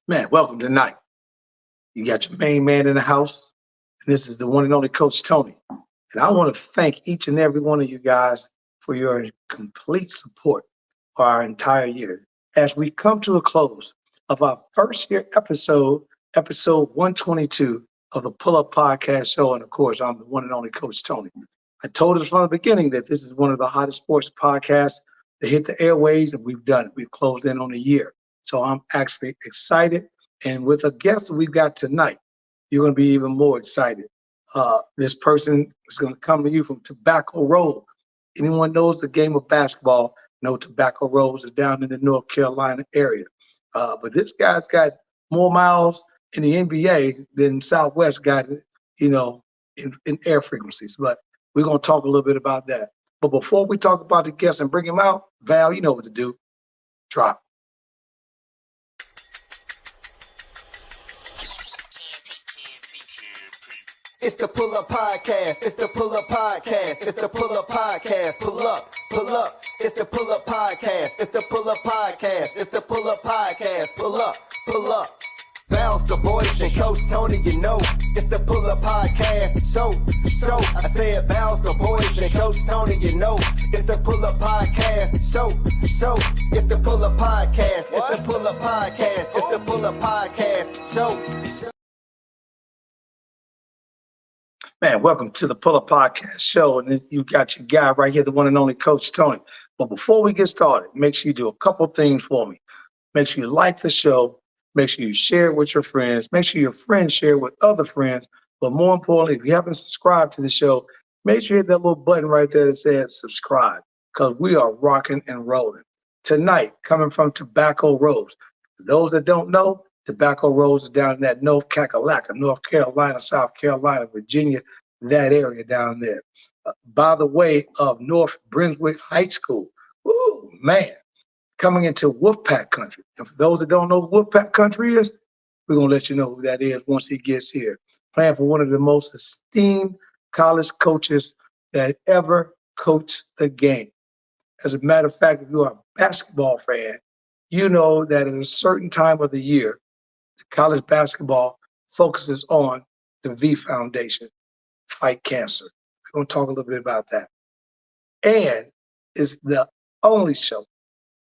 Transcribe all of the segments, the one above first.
Man, welcome tonight. You got your main man in the house, and this is the one and only Coach Tony. And I want to thank each and every one of you guys for your complete support for our entire year. As we come to a close of our first year episode 122 of the Pull Up Podcast Show, and of course, I'm the one and only Coach Tony. I told us from the beginning that this is one of the hottest sports podcasts that hit the airways, and we've done it. We've closed in on a year. So I'm actually excited. And with a guest that we've got tonight, you're going to be even more excited. This person is going to come to you from Tobacco Road. Anyone knows the game of basketball, know Tobacco Road is down in the North Carolina area. But this guy's got more miles in the NBA than Southwest got, in air frequencies. But we're going to talk a little bit about that. But before we talk about the guest and bring him out, Val, you know what to do. Drop. It's the Pull Up Podcast. It's the Pull Up Podcast. It's the Pull Up Podcast. Pull up, pull up. It's the Pull Up Podcast. It's the Pull Up Podcast. It's the Pull Up Podcast. Pull up, pull up. Bounce the voice and Coach Tony, you know. It's the Pull Up Podcast. Show. I said bounce the voice and Coach Tony, you know. It's the Pull Up Podcast. Show. It's the Pull Up Podcast. It's the Pull Up Podcast. It's the Pull Up Podcast. Show. Man, welcome to the Pull Up Podcast Show. And you got your guy right here, the one and only Coach Tony. But before we get started, make sure you do a couple things for me. Make sure you like the show. Make sure you share it with your friends. Make sure your friends share it with other friends. But more importantly, if you haven't subscribed to the show, make sure you hit that little button right there that says subscribe, because we are rocking and rolling. Tonight, coming from Tobacco Road. For those that don't know, Tobacco Road is down in that North Kakalaka, North Carolina, South Carolina, Virginia, that area down there. By the way of North Brunswick High School. Ooh, man, coming into Wolfpack country. And for those that don't know what Wolfpack country is, we're going to let you know who that is once he gets here. Playing for one of the most esteemed college coaches that ever coached the game. As a matter of fact, if you are a basketball fan, you know that at a certain time of the year, college basketball focuses on the V Foundation, fight cancer. We're going to talk a little bit about that. And it's the only show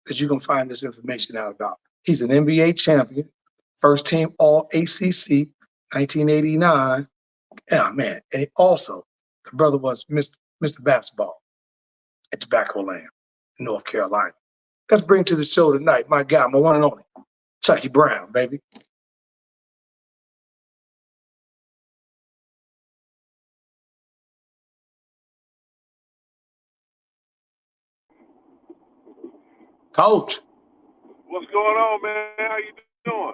that you can find this information out about. He's an NBA champion, first team All ACC, 1989. Yeah, man. And he also, the brother was Mr. Basketball at Tobacco Land, North Carolina. Let's bring to the show tonight my guy, my one and only, Chucky Brown, baby. Coach. What's going on, man? How you doing?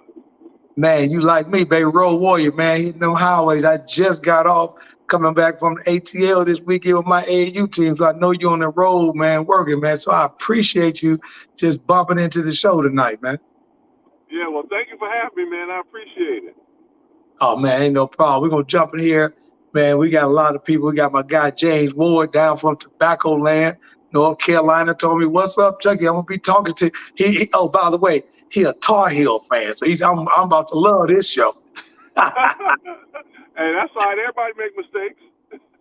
Man, you like me, baby. Road warrior, man. Hitting them highways. I just got off coming back from ATL this weekend with my AAU team. So I know you're on the road, man, working, man. So I appreciate you just bumping into the show tonight, man. Yeah, well, thank you for having me, man. I appreciate it. Oh, man, ain't no problem. We're going to jump in here. Man, we got a lot of people. We got my guy, James Ward, down from Tobacco Land, North Carolina, told me, what's up, Chucky? I'm going to be talking to he oh, by the way, he a Tar Heel fan. So I'm about to love this show. Hey, that's all right. Everybody make mistakes.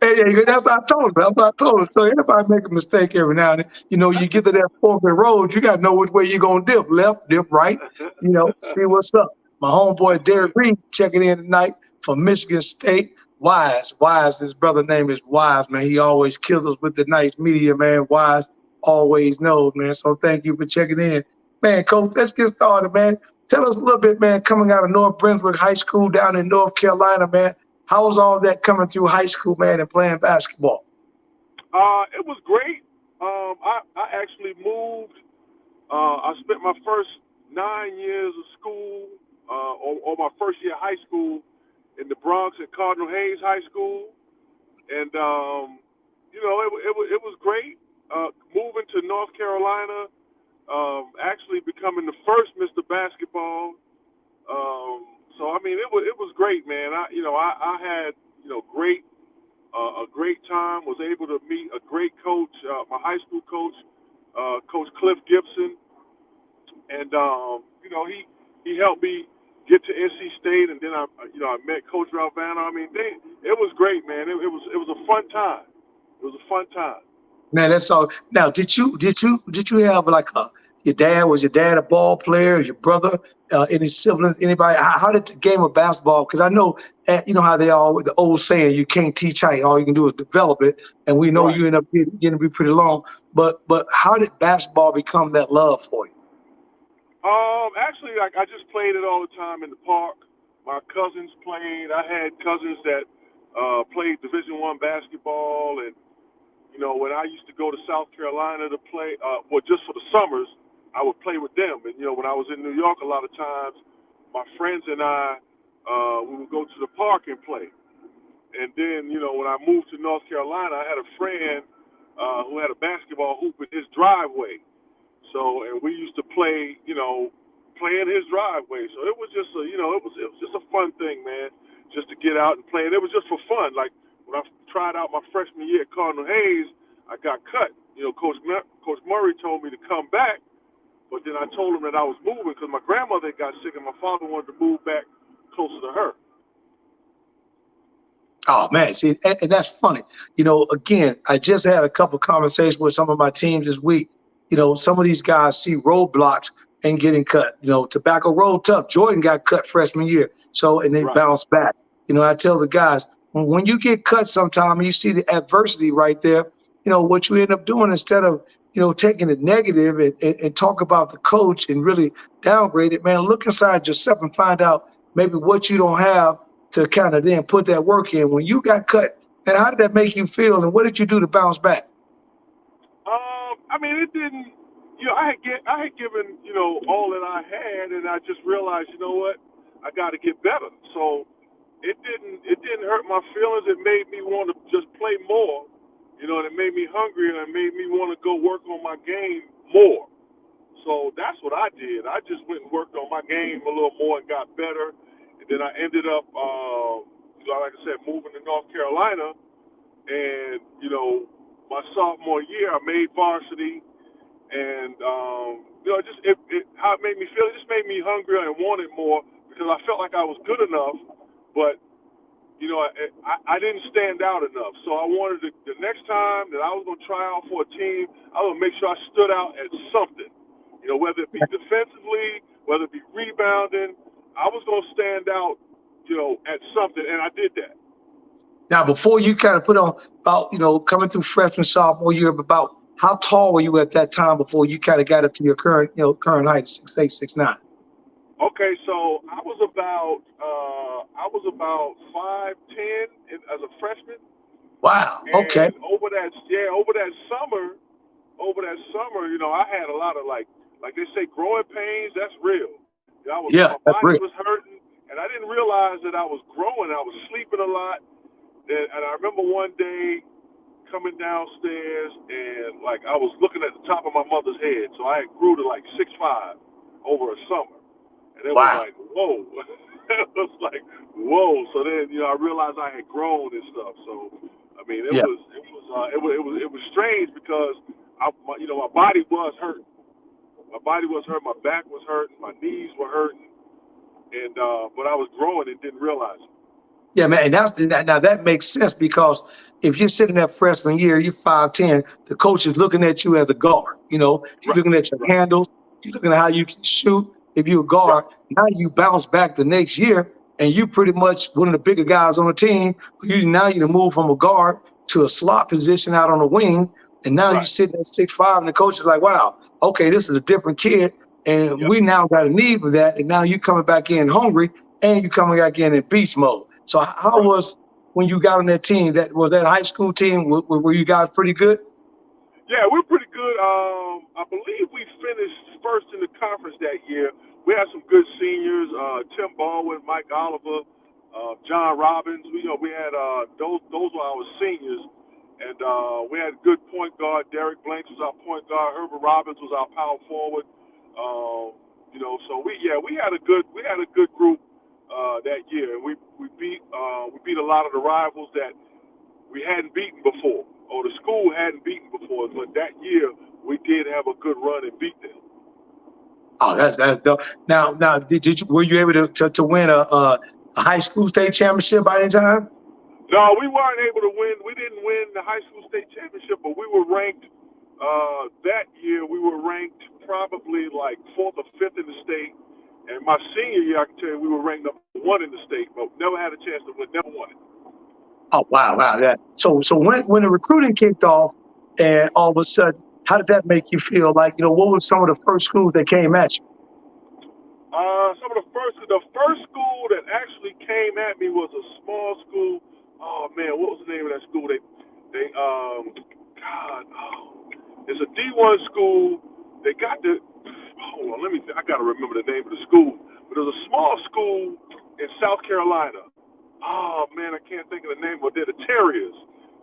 Hey, that's what I told him. So everybody make a mistake every now and then. You know, you get to that fork in the road, you got to know which way you're going to dip. Left, dip right. You know, see what's up. My homeboy, Derek Reed, checking in tonight from Michigan State. Wise, his brother name is Wise, man. He always kills us with the nice media, man. Wise always knows, man. So thank you for checking in. Man, Coach, let's get started, man. Tell us a little bit, man, coming out of North Brunswick High School down in North Carolina, man. How was all that coming through high school, man, and playing basketball? It was great. I actually moved. I spent my first 9 years of school, or my first year of high school, in the Bronx at Cardinal Hayes High School, and it was great. Moving to North Carolina, actually becoming the first Mr. Basketball. So I mean, it was great, man. I had a great time. Was able to meet a great coach, my high school coach, Coach Cliff Gibson, and he helped me get to NC State, and then I met Coach Valvano. I mean, it was great, man. It was a fun time. It was a fun time. Man, that's all. Now, did you have like was your dad a ball player? Your brother, any siblings, anybody? How did the game of basketball? Because I know, you know how they all the old saying, you can't teach height. All you can do is develop it. And we know Right. you end up getting to be pretty long. But how did basketball become that love for you? Actually, like I just played it all the time in the park. My cousins played. I had cousins that played Division I basketball, and you know, when I used to go to South Carolina to play, just for the summers, I would play with them. And, you know, when I was in New York, a lot of times, my friends and I, we would go to the park and play. And then, you know, when I moved to North Carolina, I had a friend who had a basketball hoop in his driveway. So, and we used to play, you know, play in his driveway. So it was just it was just a fun thing, man, just to get out and play. And it was just for fun. Like, when I tried out my freshman year at Cardinal Hayes, I got cut. You know, Coach Murray told me to come back, but then I told him that I was moving because my grandmother got sick and my father wanted to move back closer to her. Oh man, see, and that's funny. You know, again, I just had a couple conversations with some of my teams this week. You know, some of these guys see roadblocks and getting cut. You know, Tobacco Road tough. Jordan got cut freshman year, so and they Right. bounced back. You know, I tell the guys when you get cut, sometime and you see the adversity right there. You know what you end up doing instead of taking it negative and talk about the coach and really downgrade it. Man, look inside yourself and find out maybe what you don't have to kind of then put that work in. When you got cut, and how did that make you feel, and what did you do to bounce back? I mean, it didn't. You know, I had given all that I had, and I just realized, you know what, I got to get better. So it didn't hurt my feelings. It made me want to just play more. You know, and it made me hungry, and it made me want to go work on my game more. So that's what I did. I just went and worked on my game a little more and got better. And then I ended up, like I said, moving to North Carolina. And, you know, my sophomore year, I made varsity. And, how it made me feel, it just made me hungrier and wanted more because I felt like I was good enough. But, you know, I didn't stand out enough. So I wanted the next time that I was going to try out for a team, I was going to make sure I stood out at something. You know, whether it be defensively, whether it be rebounding, I was going to stand out, at something, and I did that. Now, before you kind of put on about, coming through freshman, sophomore year, about how tall were you at that time before you kind of got up to your current height, 6'8", 6'9"? Okay, so I was about 5'10" as a freshman. Wow. Okay. And over that summer, I had a lot of like they say, growing pains. That's real. Yeah, My that's body great. was hurting, and I didn't realize that I was growing. I was sleeping a lot, and I remember one day coming downstairs and like I was looking at the top of my mother's head. So I grew to like 6'5" over a summer, and it was Wow. like whoa. It was like whoa. So then I realized I had grown and stuff. So I mean it Yeah. was strange because my body was hurting. My body was hurt. My back was hurting. My knees were hurting, and but I was growing and didn't realize it. Yeah, man, and now that makes sense because if you're sitting that freshman year, you're 5'10", the coach is looking at you as a guard. He's Right. looking at your Right. handles, he's looking at how you can shoot. If you're a Right. guard, now you bounce back the next year, and you pretty much one of the bigger guys on the team. Now you move from a guard to a slot position out on the wing, and now you're Right. sitting at 6'5", and the coach is like, "Wow, okay, this is a different kid, and Yep. we now got a need for that." And now you coming back in hungry, and you coming back in beast mode. So how Right. was when you got on that team? Was that high school team? Were you guys pretty good? Yeah, we're pretty good. I believe we finished first in the conference that year. We had some good seniors: Tim Baldwin, Mike Oliver, John Robbins. We had those were our seniors, and we had a good point guard. Derek Blanks was our point guard. Herbert Robbins was our power forward. So we had a good group that year, and we beat a lot of the rivals that we hadn't beaten before, or the school hadn't beaten before. But that year, we did have a good run and beat them. Oh, that's dope. Now, did you were you able to win a high school state championship by any time? No, we weren't able to win. We didn't win the high school state championship, but we were ranked that year. We were ranked probably like fourth or fifth in the state. And my senior year, I can tell you, we were ranked number one in the state, but never had a chance to win. Never won it. Oh, wow. Yeah. So when the recruiting kicked off, and all of a sudden, how did that make you feel? Like, what were some of the first schools that came at you? Some of the first school that actually came at me was a small school. Oh man, what was the name of that school? It's a D1 school. They got hold on, I gotta remember the name of the school. But it was a small school in South Carolina. Oh man, I can't think of the name, but they're the Terriers.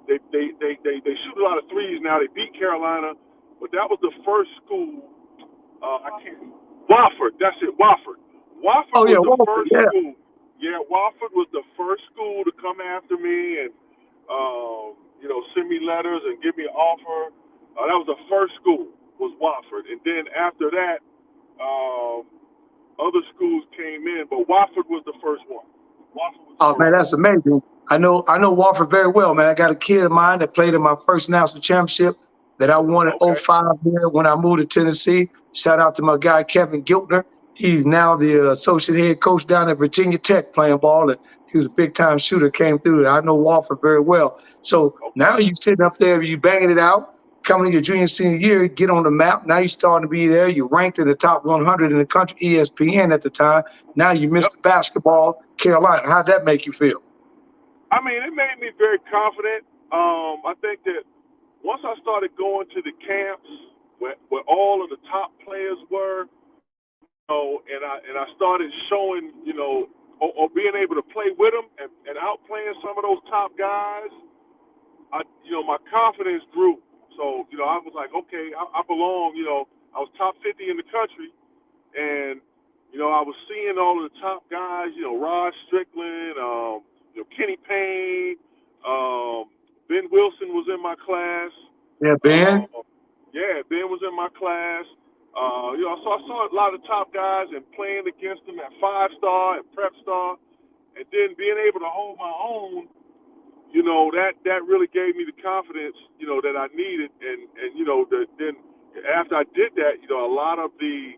They shoot a lot of threes now. They beat Carolina, but that was the first school. Wofford, that's it, Wofford. Wofford Oh, yeah, was the Walford, first yeah. school. Yeah, Wofford was the first school to come after me and, send me letters and give me an offer. That was the first school, was Wofford. And then after that, other schools came in, but Wofford was the first one. Wofford was the Oh, first man, one. that's amazing. I know Walford very well, man. I got a kid of mine that played in my first national championship that I won in Okay. '05 here when I moved to Tennessee. Shout out to my guy, Kevin Giltner. He's now the associate head coach down at Virginia Tech playing ball, and he was a big-time shooter, came through. I know Walford very well. So now Okay. you sitting up there, you banging it out, coming to your junior, senior year, you get on the map. Now you're starting to be there. You're ranked in the top 100 in the country, ESPN at the time. Now you Yep. missed the basketball, Carolina. How'd that make you feel? I mean, it made me very confident. I think that once I started going to the camps where all of the top players were, and I started showing, or being able to play with them and outplaying some of those top guys, my confidence grew. So, I was like, okay, I belong. I was top 50 in the country, and I was seeing all of the top guys. Rod Strickland, Kenny Payne, Ben Wilson was in my class. Yeah, Ben. Yeah, Ben was in my class. So I saw a lot of top guys and playing against them at 5-star and prep star, and then being able to hold my own. That really gave me the confidence, that I needed, and then after I did that, a lot of the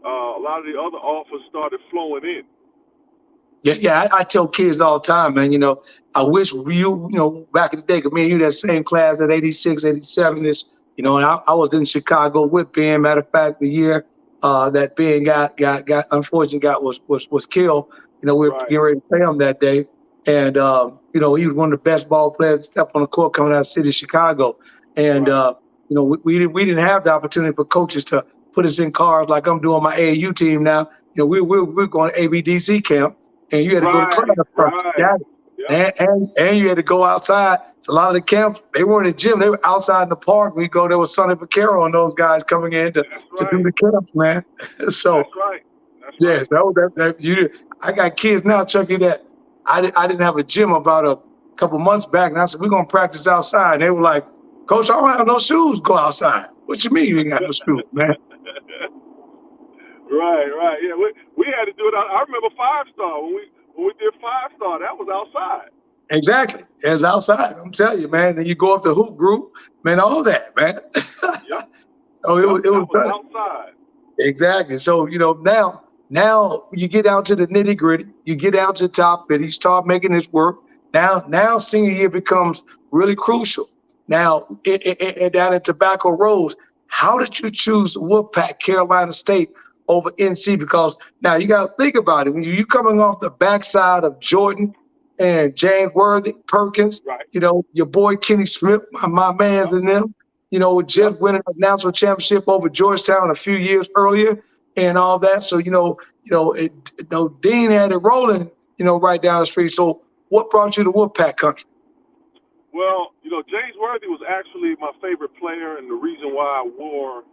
other offers started flowing in. Yeah. I tell kids all the time, man. I wish back in the day, 'cause me and you that same class at 86, 87. And I was in Chicago with Ben. Matter of fact, the year that Ben unfortunately was killed. We were Right. getting ready to play him that day, and he was one of the best ball players to step on the court coming out of the city of Chicago. And Right. we didn't have the opportunity for coaches to put us in cars like I'm doing my AAU team now. We're going to ABDC camp, and you had to go to class first. Right. Yeah. Yep. And you had to go outside. So a lot of the camps, they weren't in the gym. They were outside in the park. We go, there was Sonny Vaccaro and those guys coming in to That's do right. the camps, man. So, That's right. That's yes, right. I got kids now, Chucky, that I didn't have a gym about a couple months back. And I said, we're going to practice outside. And they were like, Coach, I don't have no shoes to go outside. What you mean you ain't got no shoes, man? Right. Yeah, we had to do it. I remember 5-star when we did 5-star. That was outside. Exactly. It's outside. I'm telling you, man. Then you go up to hoop group, man, all that, man. Yep. Oh, it That was was done. outside. Exactly. So, now you get down to the nitty gritty, you get down to the top, and you start making this work. Now senior year becomes really crucial. Now, down in Tobacco Rose, how did you choose Wolfpack, Carolina State over NC? Because now you got to think about it. When you coming off the backside of Jordan and James Worthy, Perkins, Right. your boy Kenny Smith, my man's in them, just winning a national championship over Georgetown a few years earlier and all that. So, Dean had it rolling, right down the street. So what brought you to Wolfpack country? Well, James Worthy was actually my favorite player, and the reason why I wore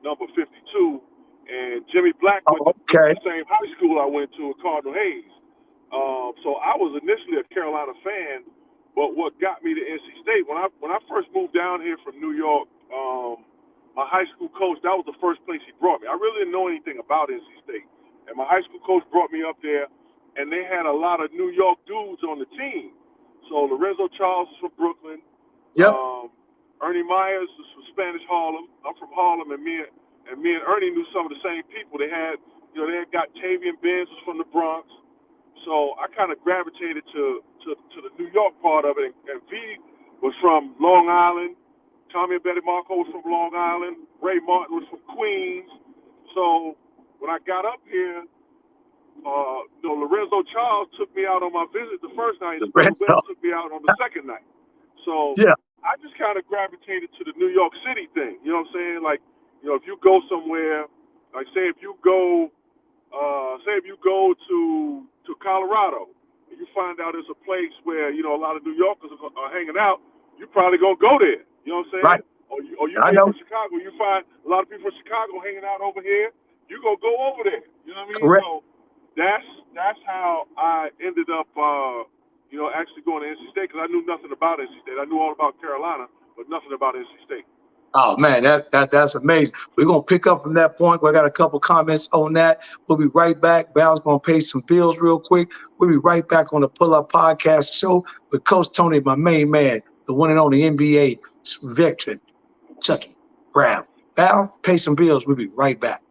number 52. And Jimmy Black went Oh, to okay. the same high school I went to at Cardinal Hayes. So I was initially a Carolina fan, but what got me to NC State when I first moved down here from New York, my high school coach, that was the first place he brought me. I really didn't know anything about NC State. And my high school coach brought me up there, and they had a lot of New York dudes on the team. So Lorenzo Charles is from Brooklyn. Yep. Ernie Myers is from Spanish Harlem. I'm from Harlem, and me and Ernie knew some of the same people. They had got Tavian Benz was from the Bronx. So I kind of gravitated to the New York part of it. And V was from Long Island. Tommy and Betty Marco was from Long Island. Ray Martin was from Queens. So when I got up here, Lorenzo Charles took me out on my visit the first night. And Lorenzo took me out on the second night. So yeah. I just kind of gravitated to the New York City thing. You know what I'm saying? Like, if you go somewhere, like say if you go to Colorado and you find out there's a place where, a lot of New Yorkers are hanging out, you probably gonna go there. You know what I'm saying? Right. Or you go from Chicago, you find a lot of people from Chicago hanging out over here, you gonna go over there. You know what I mean? Correct. So that's how I ended up actually going to NC State, because I knew nothing about NC State. I knew all about Carolina, but nothing about NC State. Oh man, that's amazing. We're gonna pick up from that point. I got a couple comments on that. We'll be right back. Val's gonna pay some bills real quick. We'll be right back on the Pull Up Podcast show with Coach Tony, my main man, the one and only NBA veteran, Chucky Brown. Val, pay some bills. We'll be right back.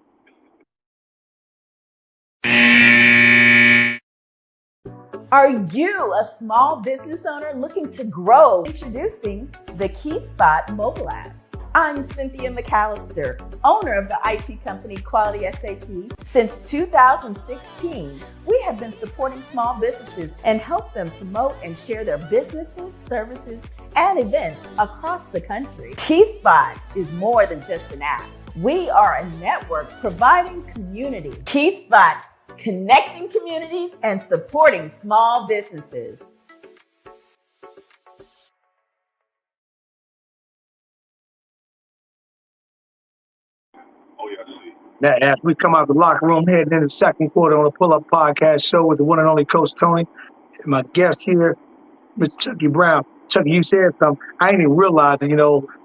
Are you a small business owner looking to grow? Introducing the KeySpot mobile app. I'm Cynthia McAllister, owner of the IT company Quality SAP. Since 2016, we have been supporting small businesses and help them promote and share their businesses, services, and events across the country. KeySpot is more than just an app. We are a network providing community. KeySpot, connecting communities and supporting small businesses. Oh, yeah, I see. Now, as we come out of the locker room, heading into the second quarter on the Pull Up Podcast show with the one and only Coach Tony, and my guest here, Mr. Chucky Brown. Chucky, you said something. I didn't even realize that,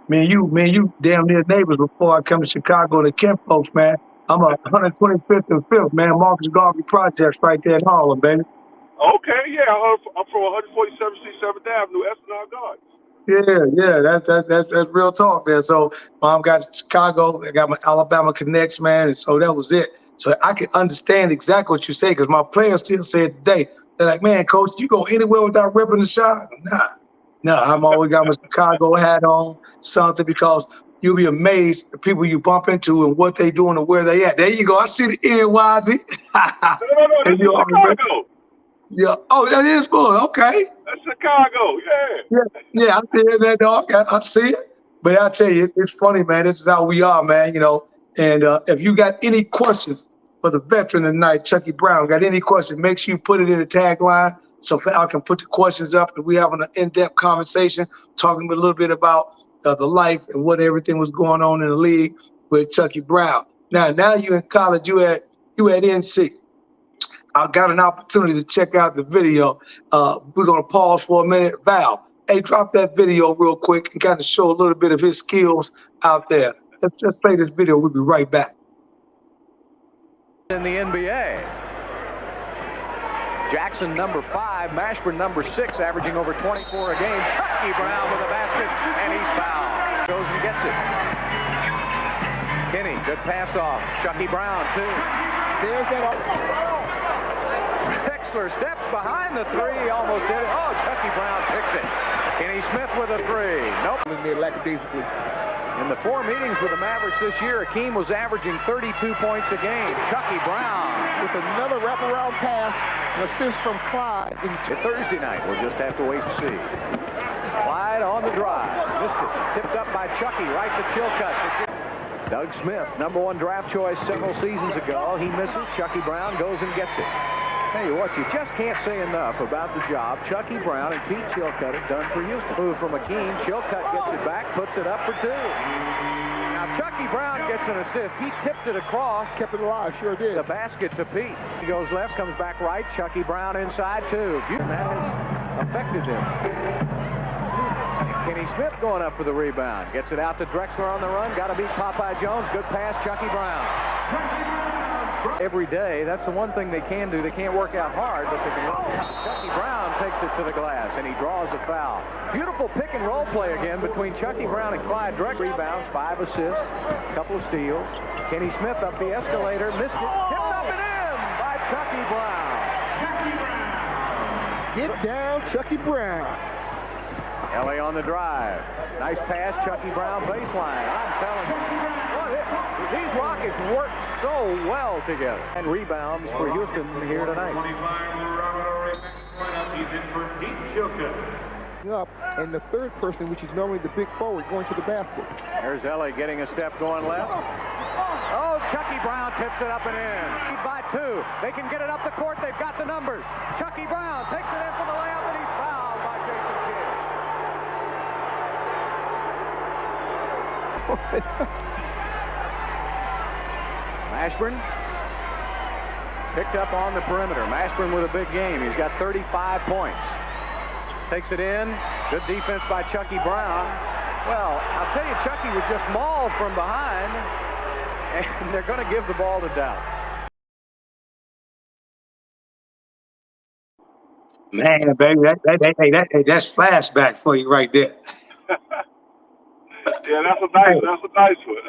me and you damn near neighbors before I come to Chicago to Kent folks, man. I'm a 125th and 5th, man. Marcus Garvey Projects right there in Harlem, baby. Okay, yeah. I'm from 147th 7th Avenue, Esplanade Gardens. Yeah, that's real talk there. So mom got Chicago, I got my Alabama connects, man, and so that was it. So I can understand exactly what you say, because my players still say it today. They're like, man, coach, you go anywhere without ripping the shot? Nah, I'm always got my Chicago hat on, something, because you'll be amazed the people you bump into and what they doing and where they at. There you go. I see the NYZ. No, this is Chicago. Yeah. Oh, that is good. Okay. That's Chicago. Yeah. I see that, dog. I see it. But I tell you, it's funny, man. This is how we are, man. And if you got any questions for the veteran tonight, Chucky Brown, got any questions, make sure you put it in the tagline so I can put the questions up, and we having an in-depth conversation, talking a little bit about the life and what everything was going on in the league with Chucky Brown. Now you in college, you at NC. I got an opportunity to check out the video. We're going to pause for a minute. Val, hey, drop that video real quick and kind of show a little bit of his skills out there. Let's just play this video. We'll be right back. In the NBA. Jackson, number 5, Mashburn, number 6, averaging over 24 a game. Chucky Brown with a basket, and he's fouled. Goes and gets it. Kinney, good pass off. Chucky Brown, too. There's that. Pixler steps behind the 3, almost did it. Oh, Chucky Brown picks it. Kenny Smith with a 3. Nope. In the 4 meetings with the Mavericks this year, Akeem was averaging 32 points a game. Chucky Brown with another wraparound pass, an assist from Clyde. Thursday night, we'll just have to wait and see. Clyde on the drive. Missed it. Tipped up by Chucky, right to Chilcutt. Doug Smith, number 1 draft choice several seasons ago. He misses. Chucky Brown goes and gets it. Tell you what, you just can't say enough about the job Chucky Brown and Pete Chilcutt have done for Houston. Move from Akeem. Chilcutt gets it back, puts it up for 2. Now Chucky Brown gets an assist. He tipped it across. Kept it alive, sure did. The basket to Pete. He goes left, comes back right. Chucky Brown inside 2. And that has affected him. Kenny Smith going up for the rebound. Gets it out to Drexler on the run. Got to beat Popeye Jones. Good pass, Chucky Brown. Every day, that's the one thing they can do. They can't work out hard, but they can work out. Chucky Brown takes it to the glass, and he draws a foul. Beautiful pick and roll play again between Chucky Brown and Clyde Drexler. Rebounds, 5 assists, a couple of steals. Kenny Smith up the escalator, missed it, tipped up and in by Chucky Brown. Get down, Chucky Brown. Ellie on the drive. Nice pass, Chucky Brown baseline. I'm telling you, these Rockets work so well together. And rebounds for Houston here tonight. Up, and the third person, which is normally the big forward, going to the basket. There's Ellie getting a step going left. Oh, Chucky Brown tips it up and in. Lead by 2. They can get it up the court. They've got the numbers. Chucky Brown takes it in for the layup, and he's fouled by Jason Kidd. Mashburn picked up on the perimeter. Mashburn with a big game. He's got 35 points. Takes it in. Good defense by Chucky Brown. Well, I'll tell you, Chucky was just mauled from behind, and they're going to give the ball to Dallas. Man, baby, that's flashback for you right there. Yeah, that's a nice one.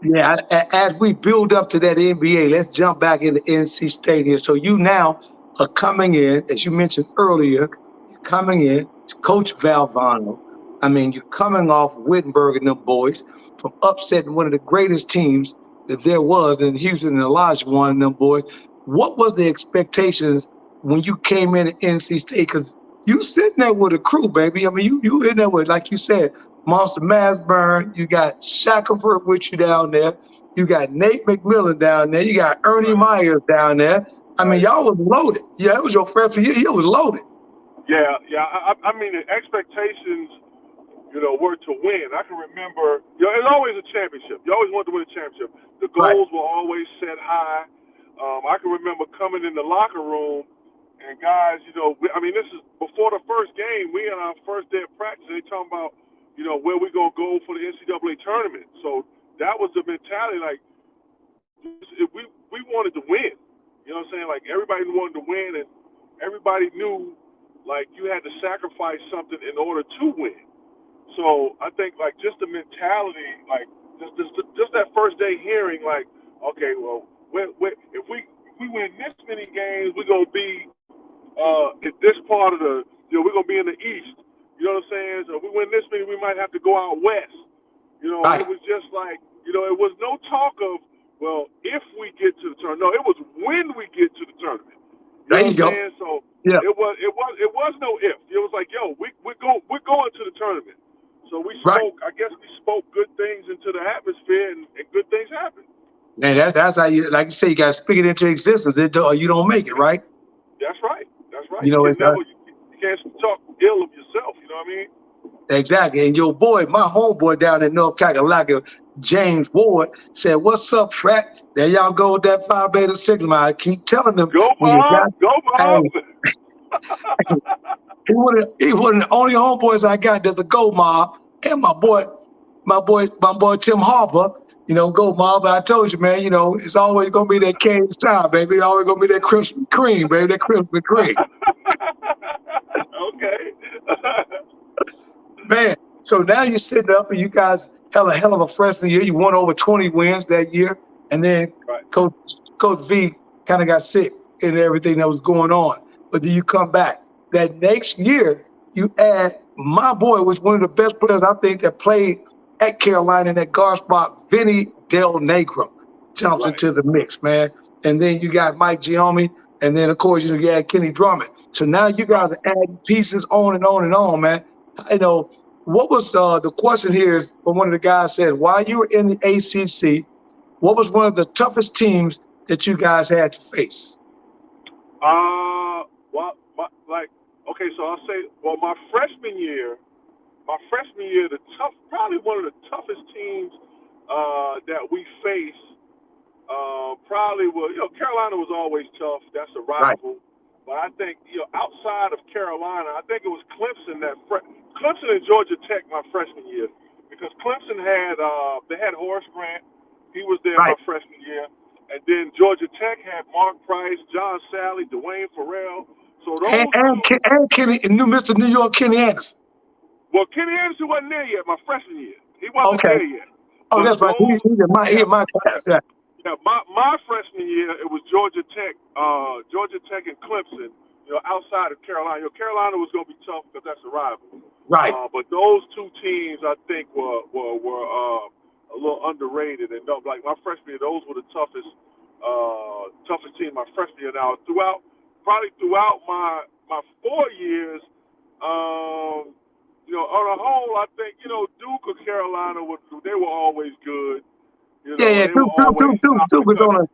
Yeah, as we build up to that NBA, let's jump back into NC Stadium. So you now are coming in, as you mentioned earlier, you're coming in, it's Coach Valvano. I mean, you're coming off Wittenberg and them boys from upsetting one of the greatest teams that there was in Houston, and Elijah, one of them boys. What was the expectations when you came in at NC State? Because you sitting there with a crew, baby. I mean, you in there with, like you said, Monster Masburn, you got Shackelford with you down there, you got Nate McMillan down there, you got Ernie Myers down there. I mean, y'all was loaded. Yeah, it was your freshman year. You was loaded. Yeah. I mean, the expectations, were to win. I can remember, it's always a championship. You always want to win a championship. The goals were always set high. I can remember coming in the locker room and guys, this is before the first game. We in our first day of practice, they talking about, where we gonna go for the NCAA tournament. So that was the mentality. Like, we wanted to win. You know what I'm saying? Like, everybody wanted to win, and everybody knew, like, you had to sacrifice something in order to win. So I think, like, just the mentality, like, just that first day hearing, like, okay, well, if we win this many games, we're gonna be in this part of the, we're gonna be in the East. You know what I'm saying? So if we win this many, we might have to go out west. It was just like, it was no talk of, well, if we get to the tournament. No, it was when we get to the tournament. There you go. So yeah. it was no if. It was like, yo, we're going to the tournament. So we spoke. I guess we spoke good things into the atmosphere, and good things happened. Man, that's how you, like you say, you got to speak it into existence, or you don't make it, right? That's right. You can't talk ill of yourself. You know what I mean? Exactly. And your boy, my homeboy down in North Carolina, James Ward, said, "What's up, frat?" There y'all go with that Phi Beta Sigma. I keep telling them. Go, Bob. Go, Bob. He one of the only homeboys I got that's a Go Mob, and my boy Tim Harper. Go Mob. But I told you, man. It's always gonna be that Kane's time, baby. It's always gonna be that Krispy Kreme, baby. That Krispy Kreme. Okay. Man, so now you're sitting up and you guys had a hell of a freshman year. You won over 20 wins that year. And then Coach V kind of got sick and everything that was going on. But then you come back. That next year, you add my boy, which one of the best players I think that played at Carolina in that guard spot, Vinny Del Negro, jumps into the mix, man. And then you got Mike Giambi. And then, of course, you add Kenny Drummond. So now you guys are adding pieces on and on and on, man. What was the question here is from one of the guys said, while you were in the ACC, what was one of the toughest teams that you guys had to face? So I'll say, my freshman year, probably one of the toughest teams that we faced probably was, Carolina was always tough. That's a rival. Right. But I think, outside of Carolina, I think it was Clemson Clemson and Georgia Tech my freshman year, because Clemson had they had Horace Grant. He was there my freshman year. And then Georgia Tech had Mark Price, John Sally, Dwayne Farrell. So those and Kenny, Mr. New York, Kenny Anderson. Well, Kenny Anderson wasn't there yet my freshman year. He wasn't there yet. Oh, But that's right. He's in my class. Yeah. Yeah, my freshman year, it was Georgia Tech and Clemson, outside of Carolina. Carolina was going to be tough because that's a rival. Right. But those two teams, I think, were a little underrated. And like my freshman year, those were the toughest team my freshman year. Now, throughout my 4 years, on the whole, I think, Duke or Carolina, they were always good. Duke was on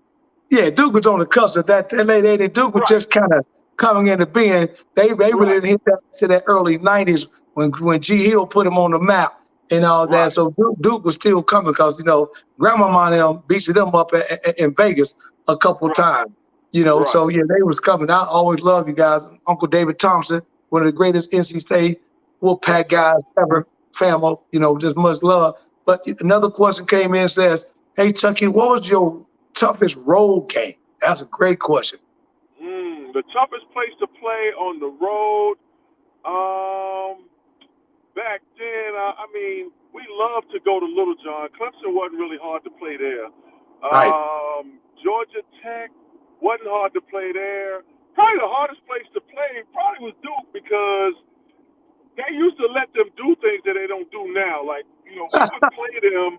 Duke was on the cusp of that. Duke was just kind of coming into being. They really didn't hit that to that early '90s when G Hill put them on the map and all that. So Duke was still coming because Grandmama and them beat them up in Vegas a couple times. So they was coming. I always love you guys. Uncle David Thompson, one of the greatest NC State Wolfpack guys ever. Family, just much love. But another question came in and says, "Hey Chucky, what was your toughest road game?" That's a great question. The toughest place to play on the road, back then, we loved to go to Little John. Clemson wasn't really hard to play there. Georgia Tech wasn't hard to play there. Probably the hardest place to play probably was Duke, because they used to let them do things that they don't do now. Like, we would play them,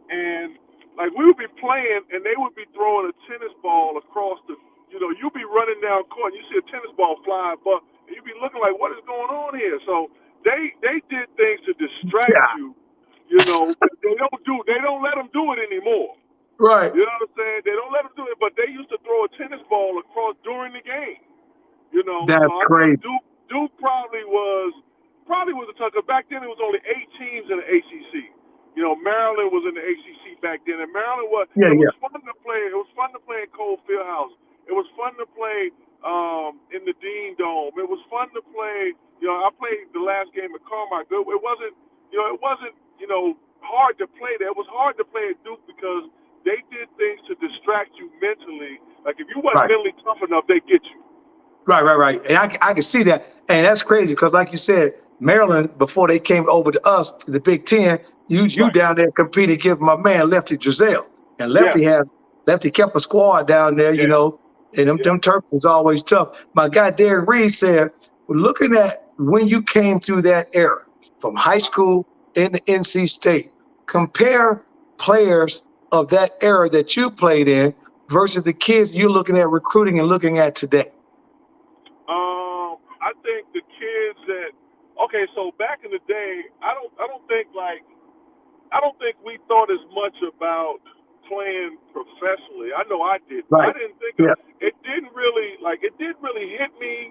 and like we would be playing, and they would be throwing a tennis ball across the, you'd be running down court, and you see a tennis ball flying, but you'd be looking like, what is going on here? So they did things to distract you. They don't let them do it anymore. Right. You know what I'm saying? They don't let them do it, but they used to throw a tennis ball across during the game. That's so I crazy. think Duke probably was a tough. Back then it was only 8 teams in the ACC. Maryland was in the ACC back then, and Maryland was. It was fun to play. It was fun to play in Cole Fieldhouse. It was fun to play in the Dean Dome. It was fun to play. I played the last game at Carmichael. It wasn't. It wasn't. Hard to play there. It was hard to play at Duke because they did things to distract you mentally. Like if you wasn't mentally tough enough, they get you. Right. And I can see that. And that's crazy because, like you said, Maryland, before they came over to us, to the Big Ten, you down there competing against my man, Lefty Drizel. And Lefty kept a squad down there, and them Terps was always tough. My guy, Derek Reed, said, looking at when you came through that era, from high school into NC State, compare players of that era that you played in versus the kids you're looking at recruiting and looking at today. I think the kids that so back in the day, I don't think we thought as much about playing professionally. I know I did. I didn't think it didn't really hit me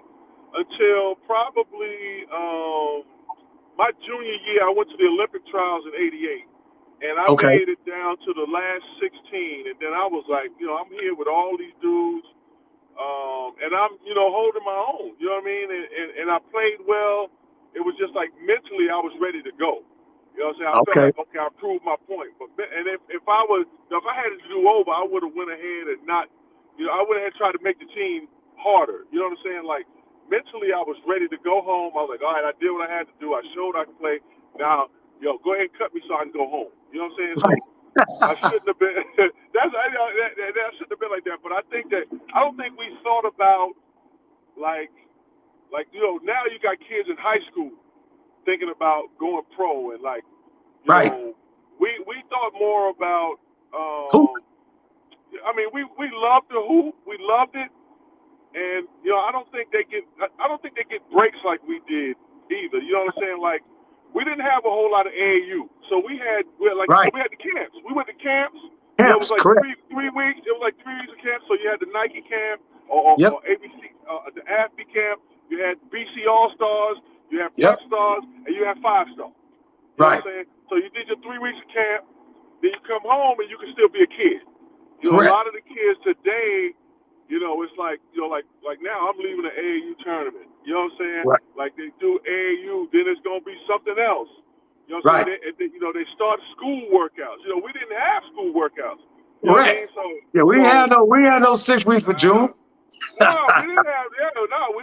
until probably my junior year. I went to the Olympic trials in '88, and I made it down to the last 16, and then I was like, I'm here with all these dudes. And I'm, holding my own, you know what I mean? And I played well. It was just like mentally I was ready to go. You know what I'm saying? I felt like, I proved my point. But if I had to do over, I would have went ahead and not, I would have tried to make the team harder. You know what I'm saying? Like mentally I was ready to go home. I was like, all right, I did what I had to do. I showed I could play. Now, go ahead and cut me so I can go home. You know what I'm saying? So I shouldn't have been. That shouldn't have been like that. But I don't think we thought about like now you got kids in high school thinking about going pro and like we thought more about. We loved the hoop. We loved it, and I don't think they get breaks like we did either. You know what I'm saying? Like. We didn't have a whole lot of AAU, so we had the camps. We went to camps. It was like 3 weeks. It was like 3 weeks of camp. So you had the Nike camp or ABC, the AFB camp. You had BC All Stars. You had Prep Stars, and you had 5 Stars. You know what I'm saying? So you did your 3 weeks of camp. Then you come home and you can still be a kid. A lot of the kids today, It's like, like now I'm leaving the AAU tournament. You know what I'm saying? Right. Like they do AAU, then it's gonna be something else. You know what I'm Right. saying? They start school workouts. We didn't have school workouts. You know what I Right. mean? So Yeah, we had no 6 weeks for June. no, we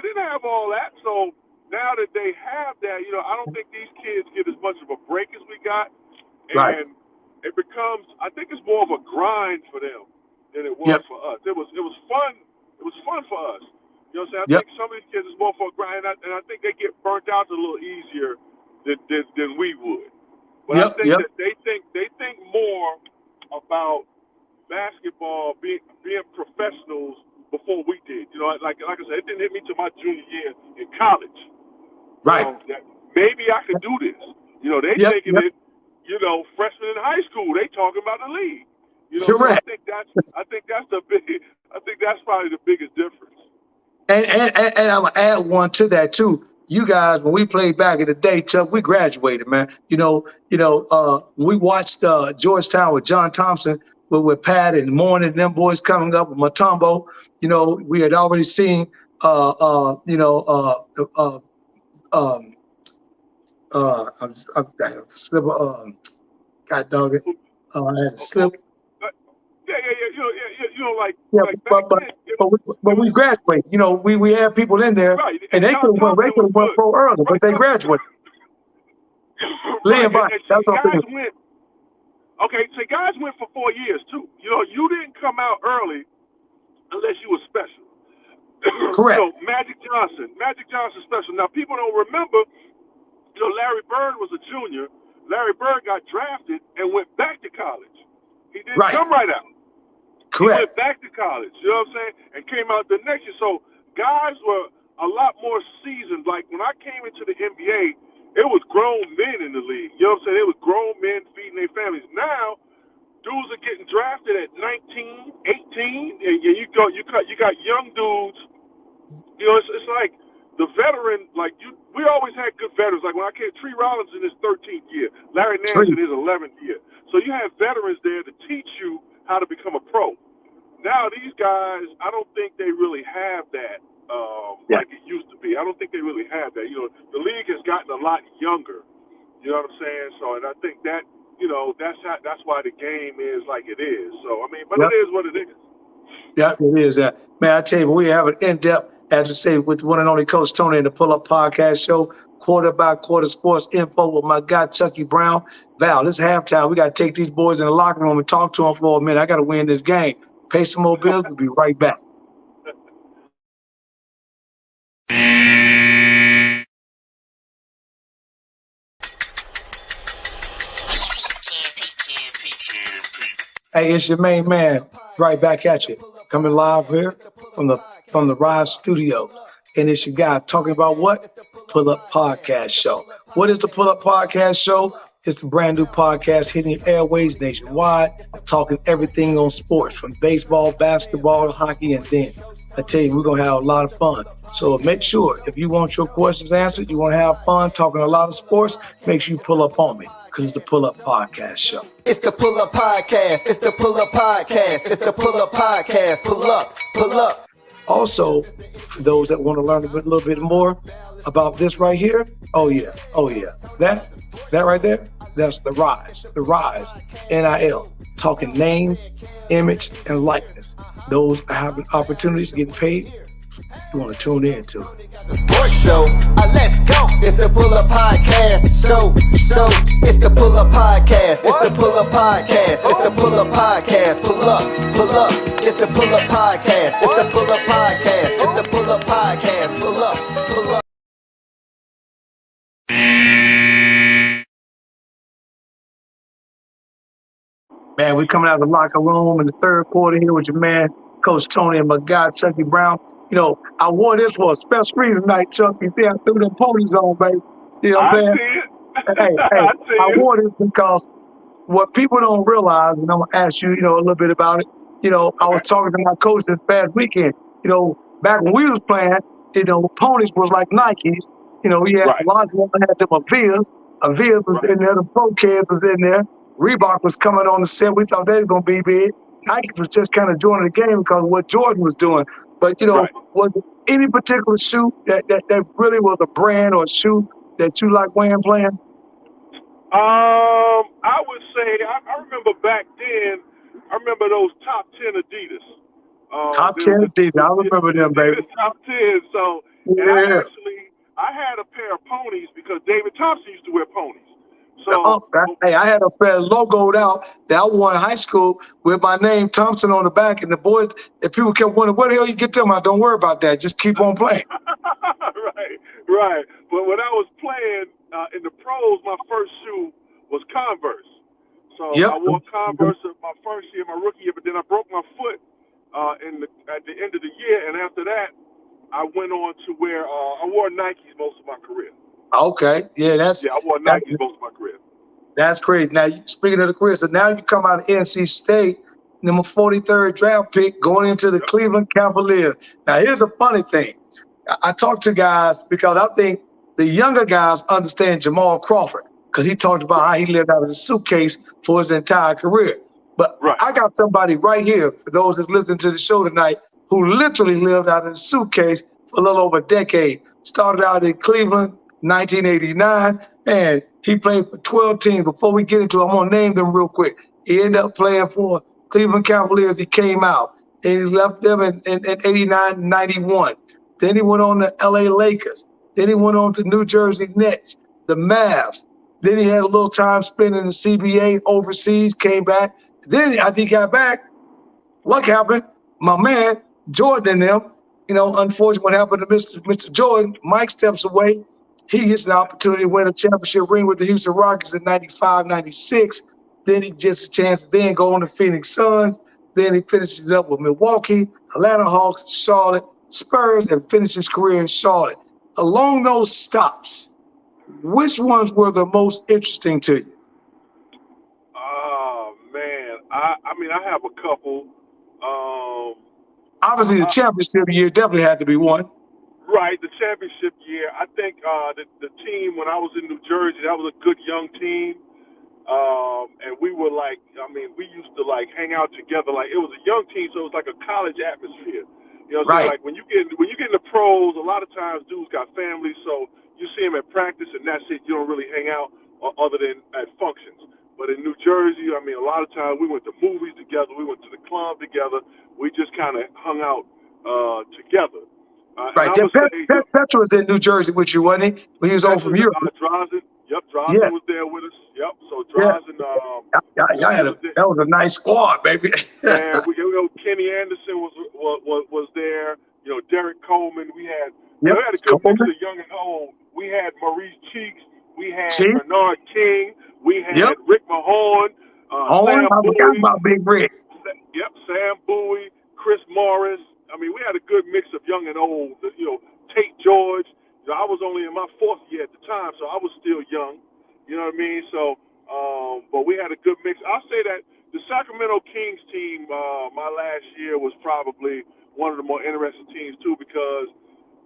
didn't have all that. So now that they have that, I don't think these kids get as much of a break as we got, Right. and it becomes. I think it's more of a grind for them than it was Yep. for us. It was fun. It was fun for us. You know what I'm saying? I Yep. think some of these kids is more for a grind, and I think they get burnt out a little easier than we would. But I think that they think more about basketball being professionals before we did. Like I said, it didn't hit me till my junior year in college. Right. That maybe I could do this. They thinking it. Freshmen in high school, they talking about the league. So I think that's the big. I think that's probably the biggest difference. And I'm gonna add one to that too. You guys, when we played back in the day, Chuck, we graduated, man. We watched Georgetown with John Thompson with Pat and Morning and them boys coming up with Matumbo. We had already seen I had a slip God dog it. I had a slip. But we graduated. We had people in there, Right. and they could have went pro early, but they graduated. Right. That's guys went. Okay, so guys went for 4 years too. You didn't come out early unless you were special. Correct. Magic Johnson special. Now people don't remember. Larry Bird was a junior. Larry Bird got drafted and went back to college. He didn't come right out. Correct. He went back to college, you know what I'm saying, and came out the next year. So guys were a lot more seasoned. Like when I came into the NBA, it was grown men in the league. You know what I'm saying? It was grown men feeding their families. Now, dudes are getting drafted at 19, 18, and you got young dudes. It's like the veteran, we always had good veterans. Like when I came, Tree Rollins in his 13th year, Larry Nance in his 11th year. So you have veterans there to teach you how to become a pro. Now these guys, I don't think they really have that like it used to be. I don't think they really have that. The league has gotten a lot younger. You know what I'm saying? So, and I think that, that's why the game is like it is. So, but it is what it is. Yeah, it is. Man, I tell you, we have an in-depth, as you say, with one and only Coach Tony in the Pull Up Podcast Show, quarter by quarter sports info with my guy, Chucky Brown. Val, this is halftime. We got to take these boys in the locker room and talk to them for a minute. I got to win this game. Pay some more bills. We'll be right back. Hey, it's your main man, right back at you. Coming live here from the Rise Studios. And it's your guy talking about what? Pull Up Podcast Show. What is the Pull Up Podcast Show? It's a brand new podcast hitting your airways nationwide, talking everything on sports, from baseball, basketball, hockey, and then I tell you, we're going to have a lot of fun. So make sure, if you want your questions answered, you want to have fun talking a lot of sports, make sure you pull up on me, because it's the Pull Up Podcast Show. It's the Pull Up Podcast. It's the Pull Up Podcast. It's the Pull Up Podcast. Pull up, pull up. Also, for those that want to learn a little bit more about this right here, oh yeah. That right there, that's the Rise, NIL, talking name, image, and likeness. Those having opportunities, getting paid, you want to tune in to it. Sports show, let's go. It's the Pull Up Podcast. So, it's the Pull Up Podcast. It's the Pull Up Podcast. It's the Pull Up Podcast. Pull up. It's the Pull Up Podcast. It's the Pull Up Podcast. It's the Pull Up Podcast. Pull up. Man, we're coming out of the locker room in the third quarter here with your man, Coach Tony, and my guy, Chucky Brown. I wore this for a special reason tonight, Chuck. You see, I threw them ponies on, baby. See what I'm saying? I wore this because what people don't realize, and I'm going to ask you, a little bit about it. I was talking to my coach this past weekend. Back when we was playing, ponies was like Nikes. We had a lot of them had them Avias. Avias was in there. The Pro Kids was in there. Reebok was coming on the set. We thought they was going to be big. I was just kind of joining the game because of what Jordan was doing. But, Right. was there any particular shoe that really was a brand or shoe that you like wearing, playing? I would say I remember back then. I remember those top 10 Adidas. Top There 10 was Adidas. I remember them, baby. Adidas top 10. So, and Yeah. I had a pair of ponies because David Thompson used to wear ponies. So, Hey, I had a pair logoed out that I wore in high school with my name Thompson on the back, and the boys, if people kept wondering where the hell you get them out, don't worry about that. Just keep on playing. right. But when I was playing in the pros, my first shoe was Converse. So Yep. I wore Converse my first year, my rookie year, but then I broke my foot at the end of the year, and after that, I went on to wear I wore Nikes most of my career. Okay, yeah, I wore Nikes most of my career. That's crazy. Now, speaking of the career, so now you come out of NC State, number 43rd draft pick, going into the Cleveland Cavaliers. Now, here's a funny thing. I talk to guys because I think the younger guys understand Jamal Crawford because he talked about how he lived out of a suitcase for his entire career. But I got somebody right here, for those that listen to the show tonight, who literally lived out of a suitcase for a little over a decade. Started out in Cleveland, 1989, and he played for 12 teams. Before we get into it, I'm going to name them real quick. He ended up playing for Cleveland Cavaliers. He came out, and he left them in 89 and 91. Then he went on to LA Lakers. Then he went on to New Jersey Nets, the Mavs. Then he had a little time spent in the CBA overseas, came back. Then after he got back, luck happened. My man, Jordan and them, unfortunately what happened to Mr. Jordan, Mike steps away. He gets an opportunity to win a championship ring with the Houston Rockets in 95, 96. Then he gets a chance to then go on to Phoenix Suns. Then he finishes up with Milwaukee, Atlanta Hawks, Charlotte, Spurs, and finishes his career in Charlotte. Along those stops, which ones were the most interesting to you? Oh, man. I have a couple. Obviously, the championship year definitely had to be one. Right, the championship year. I think the team, when I was in New Jersey, that was a good young team. And we were we used to hang out together. Like, it was a young team, so it was like a college atmosphere. You know what I'm saying? Like, when you get in the pros, a lot of times dudes got families, so you see them at practice and that's it. You don't really hang out other than at functions. But in New Jersey, a lot of times we went to movies together. We went to the club together. We just kind of hung out together. Right. Petro was in New Jersey with you, wasn't he? When he was over from Europe. Drazen. Yep, Drazen was there with us. Yep. So Drazen. That was a nice squad, baby. And Kenny Anderson was there. Derek Coleman. We had a good mix of young and old. We had Maurice Cheeks. We had Bernard King. We had Rick Mahorn. I forgot about Big Rick. Yep, Sam Bowie, Chris Morris. We had a good mix of young and old. Tate George. I was only in my fourth year at the time, so I was still young. You know what I mean? So, but we had a good mix. I'll say that the Sacramento Kings team, my last year, was probably one of the more interesting teams too, because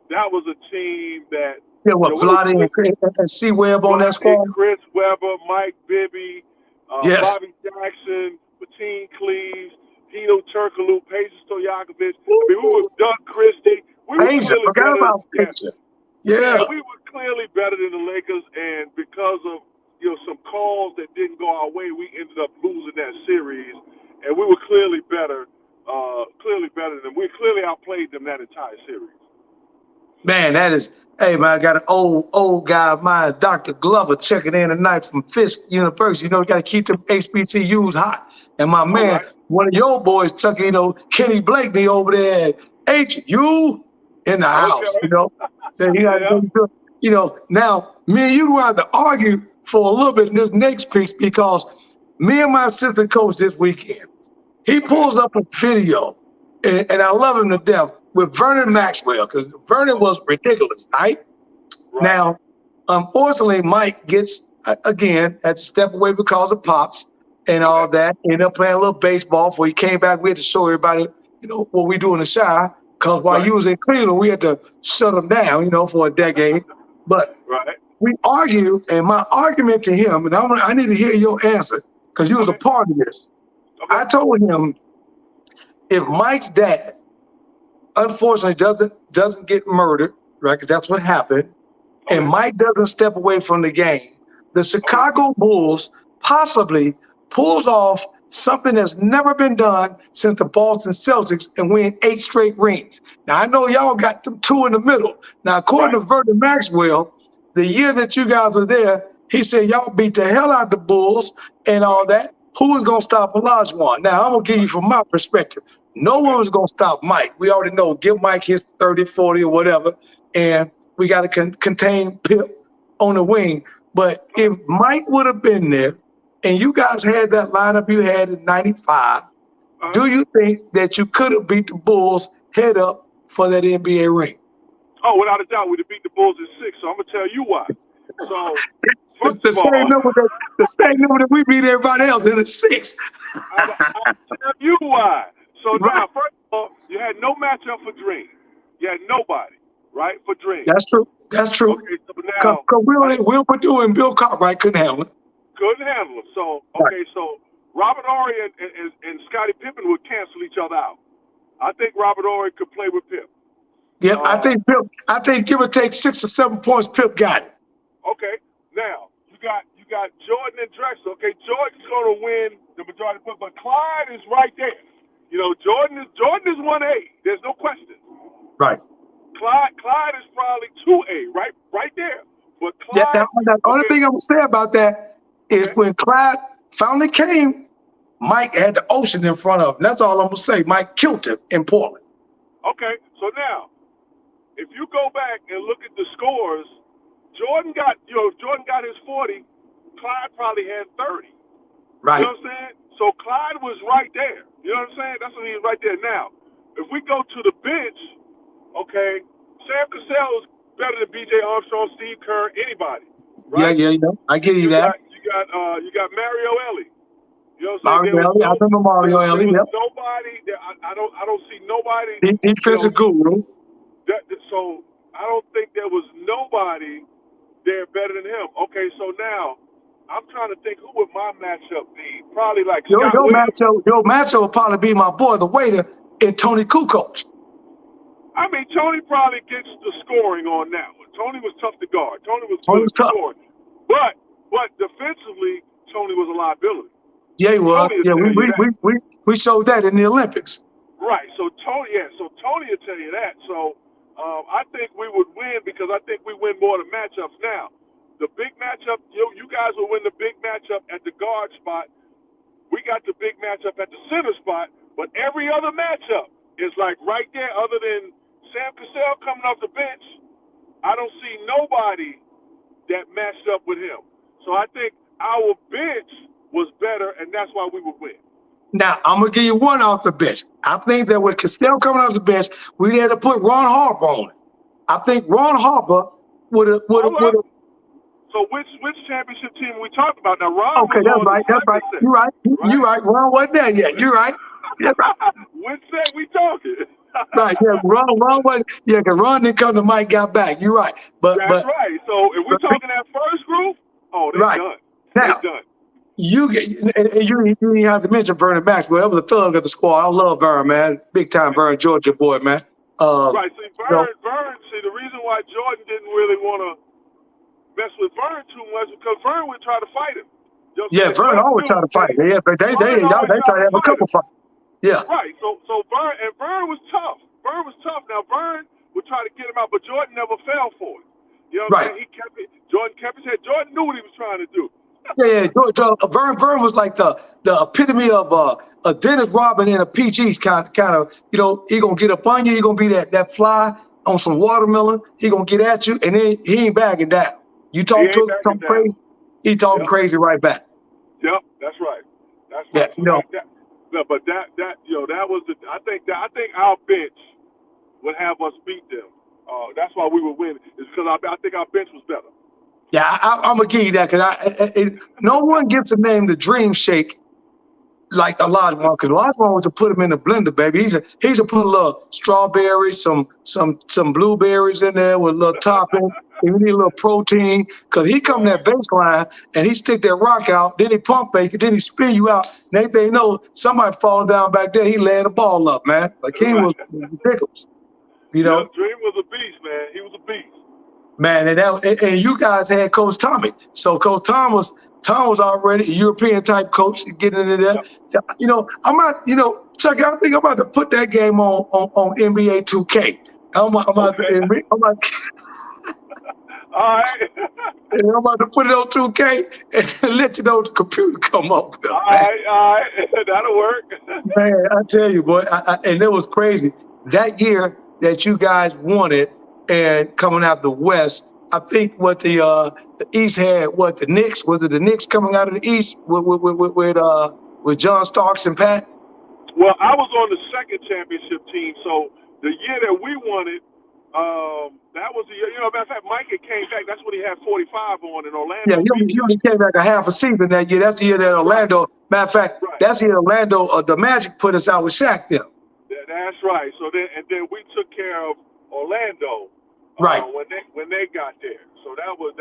that was a team that Vlade and C. Webb on that squad. Chris Webber, Mike Bibby, Bobby Jackson, Mateen Cleaves, Hito Turkoglu, Peja Stojakovic. We were Doug Christie. We were clearly better. Yeah, we were clearly better than the Lakers, and because of some calls that didn't go our way, we ended up losing that series. And we were clearly better than them. We clearly outplayed them that entire series. Man, that is. Hey, man, I got an old guy of mine, Dr. Glover, checking in tonight from Fisk University. You got to keep them HBCUs hot. And my man, one of your boys, Chucky, Kenny Blakeney over there at HU in the house, So he got now me and you going to have to argue for a little bit in this next piece because me and my assistant coach this weekend, he pulls up a video, and I love him to death, with Vernon Maxwell, because Vernon was ridiculous, right? Now, unfortunately, Mike gets, again, had to step away because of Pops and all that. Ended up playing a little baseball before he came back. We had to show everybody, what we do in the shower, because while you was in Cleveland, we had to shut him down, for a decade. But we argue, and my argument to him, and I need to hear your answer, because you was a part of this. I told him, if Mike's dad, unfortunately, doesn't get murdered, right? Because that's what happened, and Mike doesn't step away from the game, the Chicago Bulls possibly pulls off something that's never been done since the Boston Celtics and win 8 straight rings. Now, I know y'all got them 2 in the middle. Now, according to Vernon Maxwell, the year that you guys were there, he said y'all beat the hell out of the Bulls and all that. Who was going to stop Olajuwon? Now, I'm going to give you from my perspective. No one was going to stop Mike. We already know. Give Mike his 30, 40 or whatever, and we got to contain Pip on the wing. But if Mike would have been there and you guys had that lineup you had in 95, do you think that you could have beat the Bulls head up for that NBA ring? Oh, without a doubt, we'd have beat the Bulls in 6, so I'm going to tell you why. So, the same number that we beat everybody else in the 6. I'll tell you why. So now, first of all, you had no matchup for Dream. You had nobody, right, for Dream. That's true. That's true. Okay, so now, because Will Perdue and Bill Cartwright couldn't handle it. Couldn't handle it. So, okay, so Robert Horry and Scottie Pippen would cancel each other out. I think Robert Horry could play with Pip. Yeah, I think give or take 6 or 7 points, Pip got it. Okay, now you got Jordan and Drexler. Okay, Jordan's going to win the majority of the but Clyde is right there. You know, Jordan is 1A. There's no question. Right. Clyde is probably 2A, right there. But Clyde. Yeah, the only thing I'm gonna say about that is when Clyde finally came, Mike had the ocean in front of him. That's all I'm gonna say. Mike killed him in Portland. Okay, so now, if you go back and look at the scores, Jordan got his 40. Clyde probably had 30. Right. You know what I'm saying? So Clyde was right there. You know what I'm saying? That's what he was right there. Now, if we go to the bench, okay, Sam Cassell is better than B.J. Armstrong, Steve Kerr, anybody. Right? Yeah. I give you that. You got Mario Ellie. You know what I'm saying? Mario Ellie. I remember Mario Ellie. Yep. Nobody. I don't see nobody. Defensive guru. So I don't think there was nobody there better than him. Okay, so now I'm trying to think who would my matchup be? Probably like Scott Williams. Your matchup would probably be my boy, the waiter, and Tony Kukoc. I mean, Tony probably gets the scoring on that one. Tony was tough to guard. Tony was good at scoring. But defensively, Tony was a liability. Yeah, he was. Yeah, we showed that in the Olympics. Right. So Tony will tell you that. So I think we would win because I think we win more of the matchups now. The big matchup, you guys will win the big matchup at the guard spot. We got the big matchup at the center spot, but every other matchup is like right there other than Sam Cassell coming off the bench. I don't see nobody that matched up with him. So I think our bench was better, and that's why we would win. Now, I'm going to give you one off the bench. I think that with Cassell coming off the bench, we had to put Ron Harper on it. I think Ron Harper would have. So which championship team are we talking about? Now, Ron. Okay, that's right. You're right. You're right. Ron wasn't there yet. You're right. Yeah, right. Which set we talking? Right. Yeah, Ron wasn't. Yeah, because Ron didn't come to Mike, got back. You're right. That's right. So if we're talking that first group, they're done. Now, they're done. You have to mention Vernon Maxwell. That was a thug of the squad. I love Vern, man. Big time Vern, Georgia boy, man. Right. See, Vern. See, the reason why Jordan didn't really want to mess with Vern too much because Vern would try to fight him. You know Vern always try to fight him. Yeah, but they try to have a couple fights. Yeah. Right. So Vern was tough. Vern was tough. Now Vern would try to get him out, but Jordan never fell for it. You know what I'm saying? He kept it. Jordan kept his head. Jordan knew what he was trying to do. Yeah. Vern was like the epitome of a Dennis Rodman in a PG kind of. You know, he gonna get up on you. He gonna be that fly on some watermelon. He gonna get at you, and then he ain't backing down. You talk to him something crazy, he talking crazy right back. Yep, that's right. That's right. Yeah, so that was the. I think our bench would have us beat them. That's why we would win. It's because I think our bench was better. Yeah, I'm gonna give you that because no one gets the name the Dream Shake like Olajuwon, because Olajuwon was to put him in the blender, baby. He's to put a little strawberries, some blueberries in there with a little topping, you need a little protein, because he come that baseline and he stick that rock out, then he pump fake it, then he spin you out. Next thing you know, somebody falling down back there, he laying the ball up, man. Like he was ridiculous. You know? Yeah, Dream was a beast, man. He was a beast. Man, and you guys had Coach Tommy. So Coach Tom was already a European type coach, getting into that. Yep. You know, Chucky, I think I'm about to put that game on NBA 2K. I'm about All right. I'm about to put it on 2K and let you know the computer come up. All right. That'll work. Man, I tell you, boy, and it was crazy. That year that you guys won it and coming out the West, I think what the East had, the Knicks? Was it the Knicks coming out of the East with John Starks and Pat? Well, I was on the second championship team, so the year that we won it, that was the year. Matter of fact, Mike came back. That's when he had 45 on in Orlando. Yeah, he only came back a half a season that year. That's the year that Orlando. Matter of fact, that's the year Orlando. The Magic put us out with Shaq. Then. That's right. So then we took care of Orlando. Right. When they got there. So that was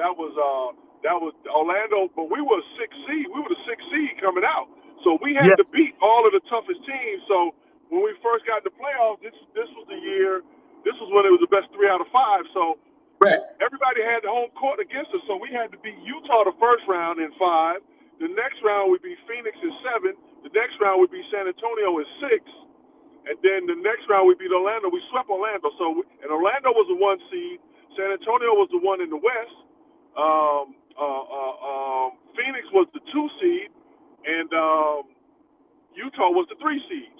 Orlando. But we were a 6th seed. We were the 6th seed coming out. So we had to beat all of the toughest teams. So when we first got in the playoffs, this was the year. This was when it was the best 3 out of 5. So everybody had the home court against us. So we had to beat Utah the first round in 5. The next round would be Phoenix in 7. The next round would be San Antonio in 6. And then the next round we beat Orlando. We swept Orlando. And Orlando was the 1 seed. San Antonio was the 1 in the West. Phoenix was the 2 seed, and Utah was the 3 seed.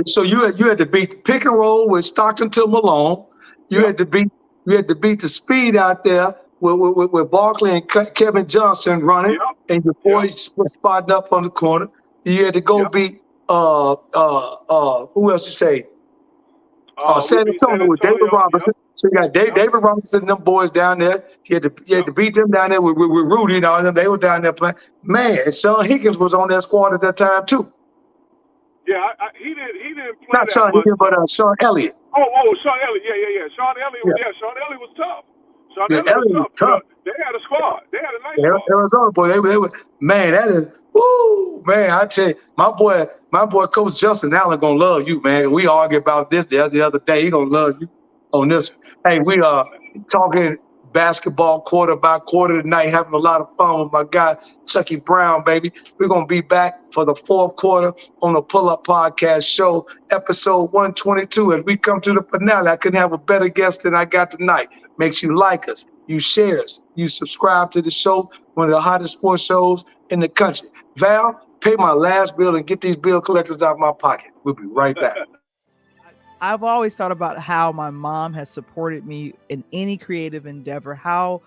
So you had to beat the pick and roll with Stockton to Malone. You had to beat the speed out there with Barkley and Kevin Johnson running, and your boys spotting up on the corner. You had to go beat. Who else you say? San Antonio with David Robinson. So you got David Robinson and them boys down there. You had to beat them down there with Rudy and all them. They were down there playing. Man, and Sean Higgins was on that squad at that time too. Yeah, he didn't play. Not Sean Higgins, but Sean Elliott. Oh, Sean Elliott. Yeah. Sean Elliott. Sean Elliott was tough. Elliott was tough. They had a squad. They had a nice squad. Arizona boy. They were, man, that is. Woo, man, I tell you, my boy, Coach Justin Allen gonna love you, man. We argued about this the other day. He gonna love you on this. Hey, we are talking basketball quarter by quarter tonight, having a lot of fun with my guy Chucky Brown, baby. We're gonna be back for the 4th quarter on the Pull Up Podcast Show, episode 122. As we come to the finale, I couldn't have a better guest than I got tonight. Make sure you like us, you share us, you subscribe to the show, one of the hottest sports shows in the country. Val, pay my last bill and get these bill collectors out of my pocket. We'll be right back. I've always thought about how my mom has supported me in any creative endeavor. How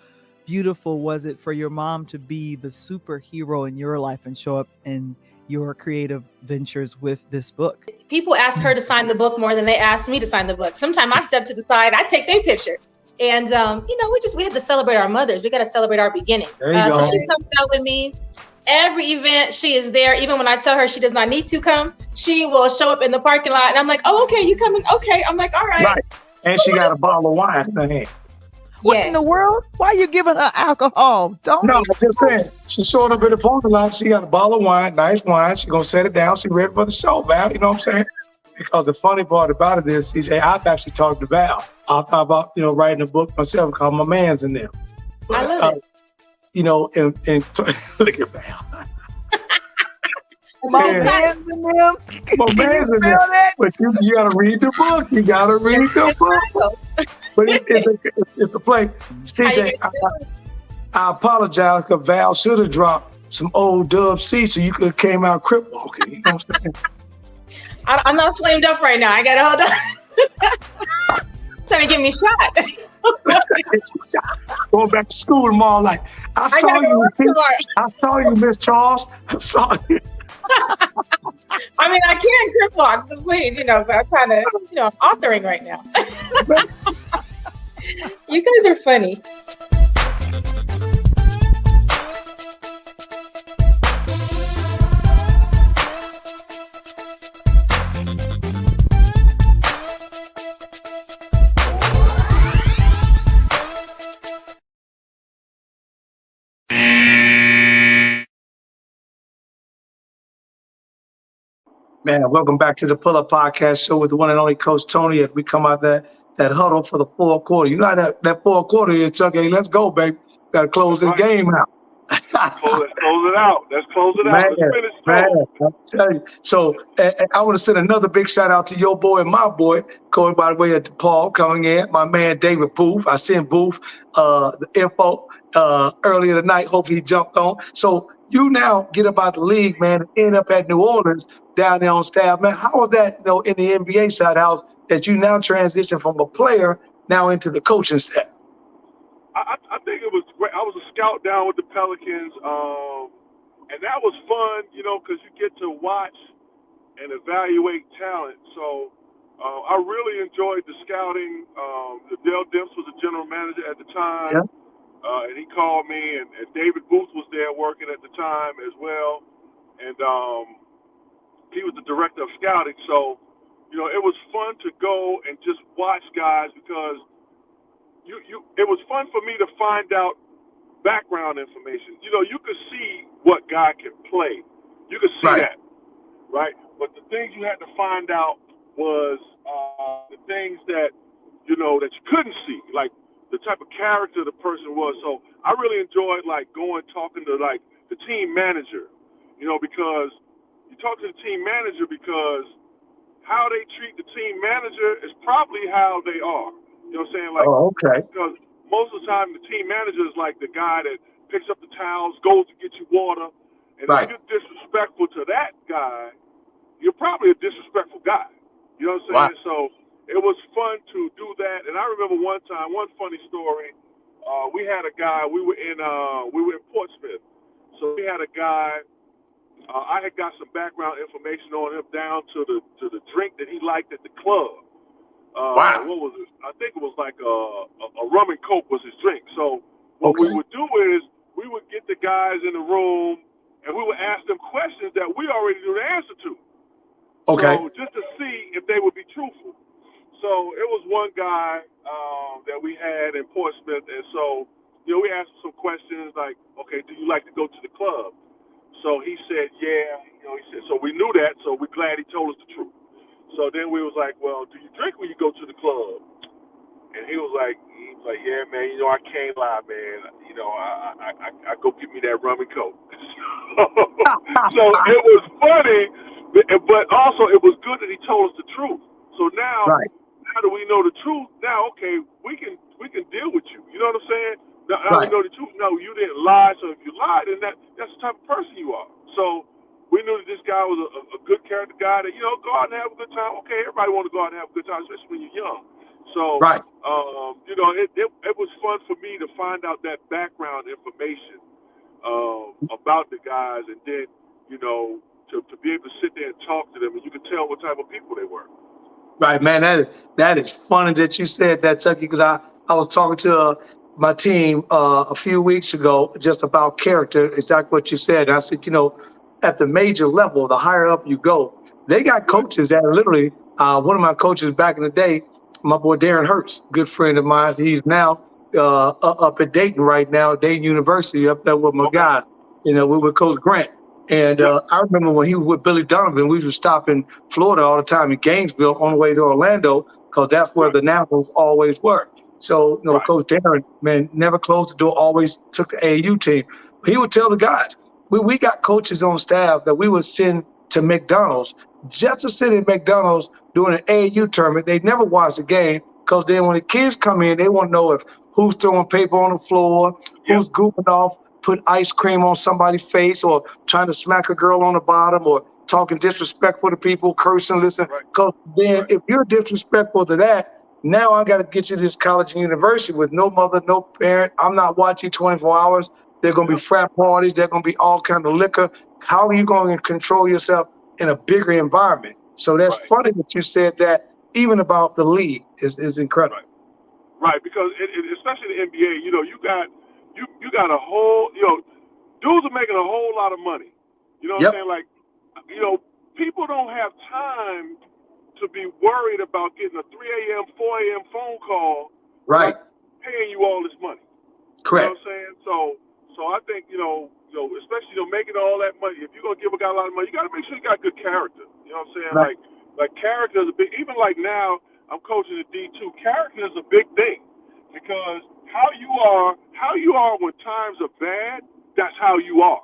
beautiful was it for your mom to be the superhero in your life and show up in your creative ventures with this book? People ask her to sign the book more than they ask me to sign the book. Sometimes I step to the side, I take their picture. And, we have to celebrate our mothers. We got to celebrate our beginning. So she comes out with me. Every event, she is there. Even when I tell her she does not need to come, she will show up in the parking lot. And I'm like, oh, okay, you coming? Okay. I'm like, all right. And she got a bottle of wine in her hand. What in the world? Why are you giving her alcohol? No, I'm just saying. She showed up in the parking lot. She got a bottle of wine, nice wine. She's going to set it down. She's ready for the show, Val. You know what I'm saying? Because the funny part about it is, CJ, I've actually talked to Val. I thought about, writing a book myself called My Man's in Them. But, I love it. and look at Val. My man's in them. My man's in them. But you got to read the book. You got to read the book. But it's a play. CJ, I apologize because Val should have dropped some old Dub C so you could have came out crip walking. You know what I'm saying? I'm not flamed up right now. I got to hold on. Trying to get me shot. Going back to school tomorrow, like I saw you, Miss Charles. I saw you. I mean, I can crip walk, so please, but I'm kind of, I'm authoring right now. You guys are funny. Man, welcome back to the Pull Up Podcast Show with the one and only Coach Tony. As we come out that huddle for the fourth quarter, you know how that fourth quarter is, Chucky. Hey, let's go, baby. Got to close this game out. Let's close it out. Let's close it Man, out. Let's finish man, strong. I tell you. So I want to send another big shout out to your boy and my boy, going by the way of DePaul coming in. My man David Booth. I sent Booth the info earlier tonight. Hope he jumped on. So you now get about the league, man, and end up at New Orleans down there on staff, man. How was that, in the NBA side house that you now transition from a player now into the coaching staff? I think it was great. I was a scout down with the Pelicans, and that was fun, because you get to watch and evaluate talent. So I really enjoyed the scouting. Dale Demps was the general manager at the time, and he called me, and David Booth was there working at the time as well, and he was the director of scouting. So, it was fun to go and just watch guys because it was fun for me to find out background information. You could see what guy can play. You could see that, right? But the things you had to find out was the things that, that you couldn't see, like the type of character the person was. So I really enjoyed, talking to, the team manager, because you talk to the team manager because how they treat the team manager is probably how they are. You know what I'm saying? Okay. Because most of the time the team manager is like the guy that picks up the towels, goes to get you water. And if you're disrespectful to that guy, you're probably a disrespectful guy. You know what I'm saying? So it was fun to do that. And I remember one time, one funny story, we had a guy, we were in Portsmouth. So we had a guy, I had got some background information on him down to the drink that he liked at the club. What was it? I think it was like a rum and coke was his drink. So what we would do is we would get the guys in the room and we would ask them questions that we already knew the answer to. Okay. So just to see if they would be truthful. So it was one guy that we had in Portsmouth, and so we asked him some questions like, okay, do you like to go to the club? So he said, yeah. He said, so we knew that, so we're glad he told us the truth. So then we was like, well, do you drink when you go to the club? And he was like, yeah, man, I can't lie, man. I go get me that rum and coke. So it was funny, but also it was good that he told us the truth. So now that we know the truth, now, okay, we can deal with you. You know what I'm saying? Now we know the truth. No, you didn't lie. So if you lied, then that's the type of person you are. So we knew that this guy was a good character guy that, go out and have a good time. Okay, everybody want to go out and have a good time, especially when you're young. So, it was fun for me to find out that background information about the guys, and then, to be able to sit there and talk to them, and you could tell what type of people they were. Right, man. That is funny that you said that, Chucky, because I was talking to my team a few weeks ago just about character, exactly what you said. And I said, at the major level, the higher up you go, they got coaches that are literally, one of my coaches back in the day, my boy Darren Hurts, good friend of mine. He's now up at Dayton right now, Dayton University, up there with my guy. We're with Coach Grant. And I remember when he was with Billy Donovan, we would stop in Florida all the time in Gainesville on the way to Orlando, because that's where the Nationals always were. So, Coach Darren, man, never closed the door, always took the AAU team. He would tell the guys, we got coaches on staff that we would send to McDonald's just to sit at McDonald's during an AAU tournament. They never watch the game, because then when the kids come in, they want to know if who's throwing paper on the floor, who's goofing off, put ice cream on somebody's face, or trying to smack a girl on the bottom, or talking disrespectful to people, cursing, listen. Because then if you're disrespectful to that, now I got to get you to this college and university with no mother, no parent. I'm not watching 24 hours. There are going to be frat parties. There are going to be all kinds of liquor. How are you going to control yourself in a bigger environment? So that's funny that you said that, even about the league is incredible. Right, because especially the NBA, you got a whole, dudes are making a whole lot of money. You know what I'm saying? Like, people don't have time to be worried about getting a 3 a.m., 4 a.m. phone call, paying you all this money. Correct. You know what I'm saying? So I think, especially, making all that money, if you're going to give a guy a lot of money, you got to make sure you got good character. You know what I'm saying? Right. Like character is a big. Even like now, I'm coaching the D2. Character is a big thing because how you are when times are bad. That's how you are.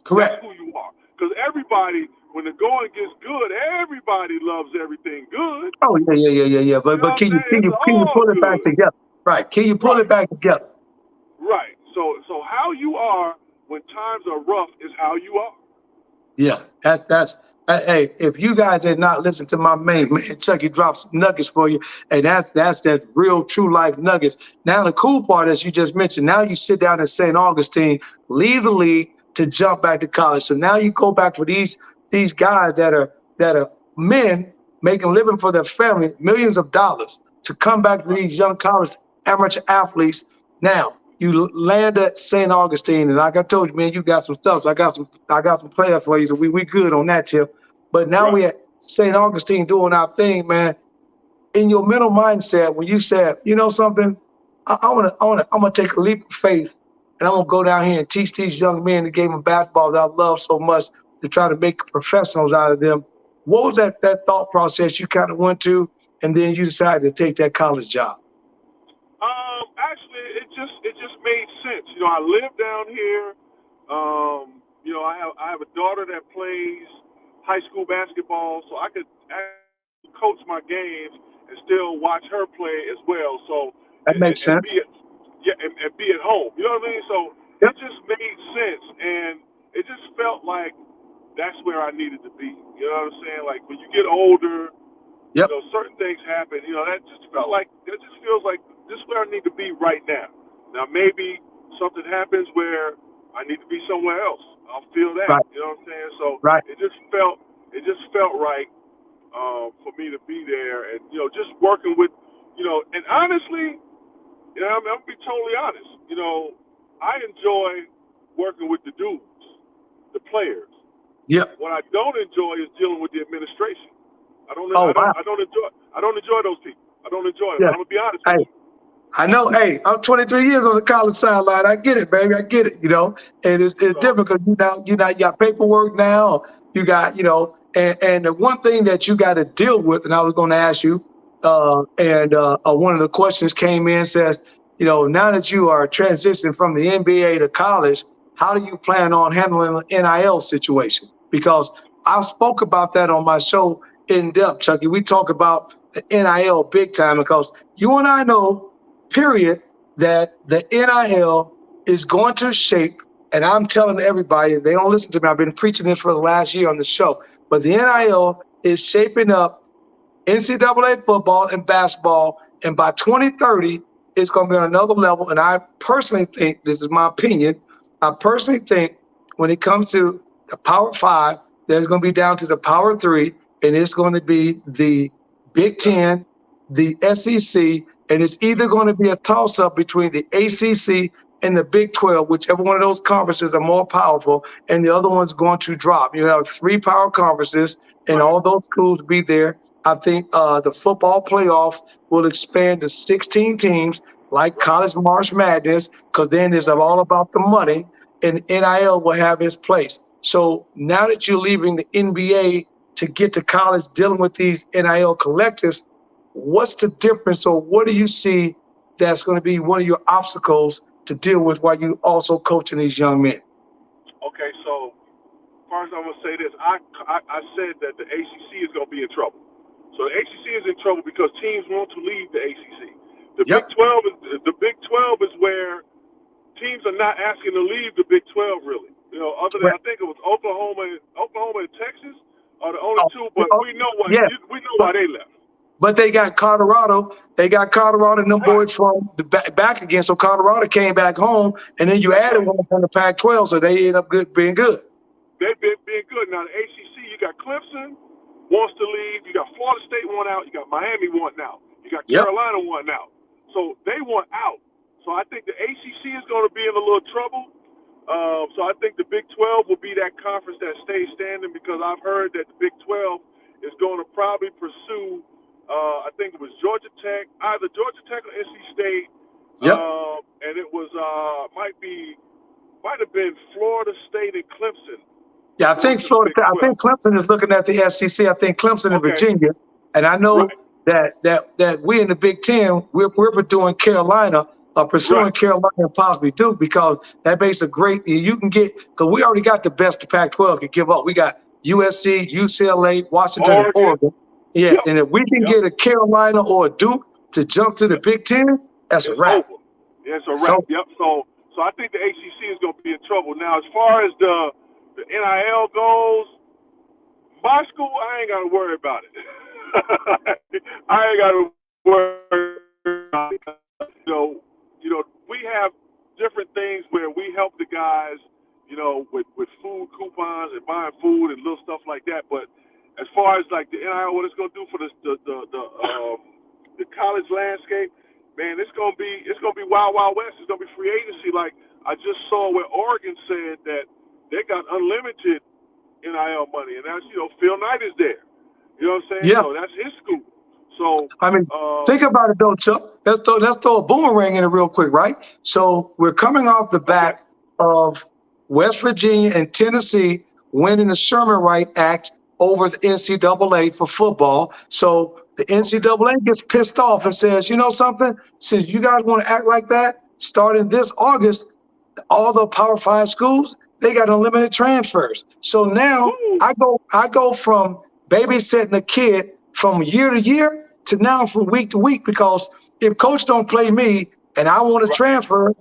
Correct. That's who you are. Because everybody, when the going gets good, everybody loves everything good. Oh yeah. But You know what can I'm saying? It's you all pull it back good. together? Right. Can you pull it back together? Right. So how you are when times are rough is how you are. Yeah. That's. Hey, if you guys had not listened to my man Chucky drops nuggets for you, and that's that real true life nuggets. Now the cool part, as you just mentioned, now you sit down at St. Augustine, leave the league to jump back to college. So now you go back for these guys that are men making a living for their family, millions of dollars, to come back to these young college amateur athletes. Now you land at St. Augustine, and like I told you, man, you got some stuff. So I got some players for you. So we good on that tip. But now we at St. Augustine doing our thing, man. In your mental mindset, when you said, you know something, I'm gonna take a leap of faith, and I'm gonna go down here and teach these young men the game of basketball that I love so much to try to make professionals out of them. What was that thought process you kind of went to, and then you decided to take that college job? Actually, it just made sense. You know, I live down here. You know, I have a daughter that plays high school basketball, so I could actually coach my games and still watch her play as well. So That makes and sense. be and be at home. You know what I mean? So Yep. it just made sense, and it just felt like that's where I needed to be. You know what I'm saying? Like when you get older, Yep. you know, certain things happen. You know, that just feels like this is where I need to be right now. Now maybe something happens where I need to be somewhere else. I'll feel that. Right. You know what I'm saying? So Right. it just felt right for me to be there, and you know, just working with, you know, and honestly, you know, I'm gonna be totally honest. You know, I enjoy working with the dudes, the players. Yep. What I don't enjoy is dealing with the administration. I don't Oh wow. enjoy those people. I don't enjoy them. Yeah. I'm gonna be honest Hey, with you. I know. Hey, I'm 23 years on the college sideline. I get it, baby. I get it. You know, and it's So, difficult. You got paperwork now. You got, and the one thing that you got to deal with, and I was going to ask you, one of the questions came in says, now that you are transitioning from the NBA to college, how do you plan on handling the NIL situation? Because I spoke about that on my show in depth, Chucky. We talk about the NIL big time because you and I know, period, that the NIL is going to shape, and I'm telling everybody, they don't listen to me. I've been preaching this for the last year on the show, but the NIL is shaping up NCAA football and basketball, and by 2030, it's going to be on another level. And I personally think, this is my opinion, I personally think when it comes to the Power 5, there's going to be down to the Power 3, and it's going to be the Big Ten, the SEC, and it's either going to be a toss-up between the ACC and the Big 12, whichever one of those conferences are more powerful, and the other one's going to drop. You have 3 power conferences, and all those schools be there. I think the football playoff will expand to 16 teams, like college March Madness, because then it's all about the money, and NIL will have its place. So now that you're leaving the NBA to get to college, dealing with these NIL collectives, what's the difference, or what do you see that's going to be one of your obstacles to deal with while you also coaching these young men? okay, so first I'm gonna say this. I said that the ACC is gonna be in trouble. So the ACC is in trouble because teams want to leave the ACC. The Yep. Big 12 is where teams are not asking to leave the Big 12 really. You know, other than I think it was Oklahoma and Texas are the only two, but we know why they left. But they got Colorado. They got Colorado and them boys from the back again. So Colorado came back home, and then you added one from the Pac-12, so they ended up being good. They've been being good. Now the ACC, you got Clemson wants to leave. You got Florida State want out. You got Miami wanting out. You got Carolina wanting out. So they want out. So I think the ACC is going to be in a little trouble. So I think the Big 12 will be that conference that stays standing because I've heard that the Big 12 is going to probably pursue, I think it was Georgia Tech, either Georgia Tech or NC State. And it was might have been Florida State and Clemson. Yeah, I think Florida. I think Clemson is looking at the SEC. I think Clemson and Virginia, and I know that we in the Big Ten, we're pursuing Carolina, Carolina and possibly Duke, because that makes a great. You can get, because we already got the best the Pac-12 can give up. We got USC, UCLA, Washington, and Oregon. Yeah, and if we can get a Carolina or a Duke to jump to the Big Ten, that's a wrap. Over. Yeah, it's a wrap. So I think the ACC is going to be in trouble. Now, as far as the NIL goes, my school, I ain't got to worry about it. I ain't got to worry about it. You know, we have different things where we help the guys, with food coupons and buying food and little stuff like that. But as far as like the NIL, what it's going to do for the college landscape, man, it's gonna be wild, wild west. It's gonna be free agency. Like I just saw where Oregon said that they got unlimited NIL money, and that's Phil Knight is there. You know what I'm saying? Yeah. So that's his school. So I mean, think about it though, Chuck. Let's throw a boomerang in it real quick, right? So we're coming off the back of West Virginia and Tennessee winning the Sherman Wright Act over the NCAA for football. So the NCAA gets pissed off and says, you know something? Since you guys want to act like that, starting this August, all the Power 5 schools, they got unlimited transfers. So now I go from babysitting a kid from year to year to now from week to week, because if coach don't play me and I want to transfer,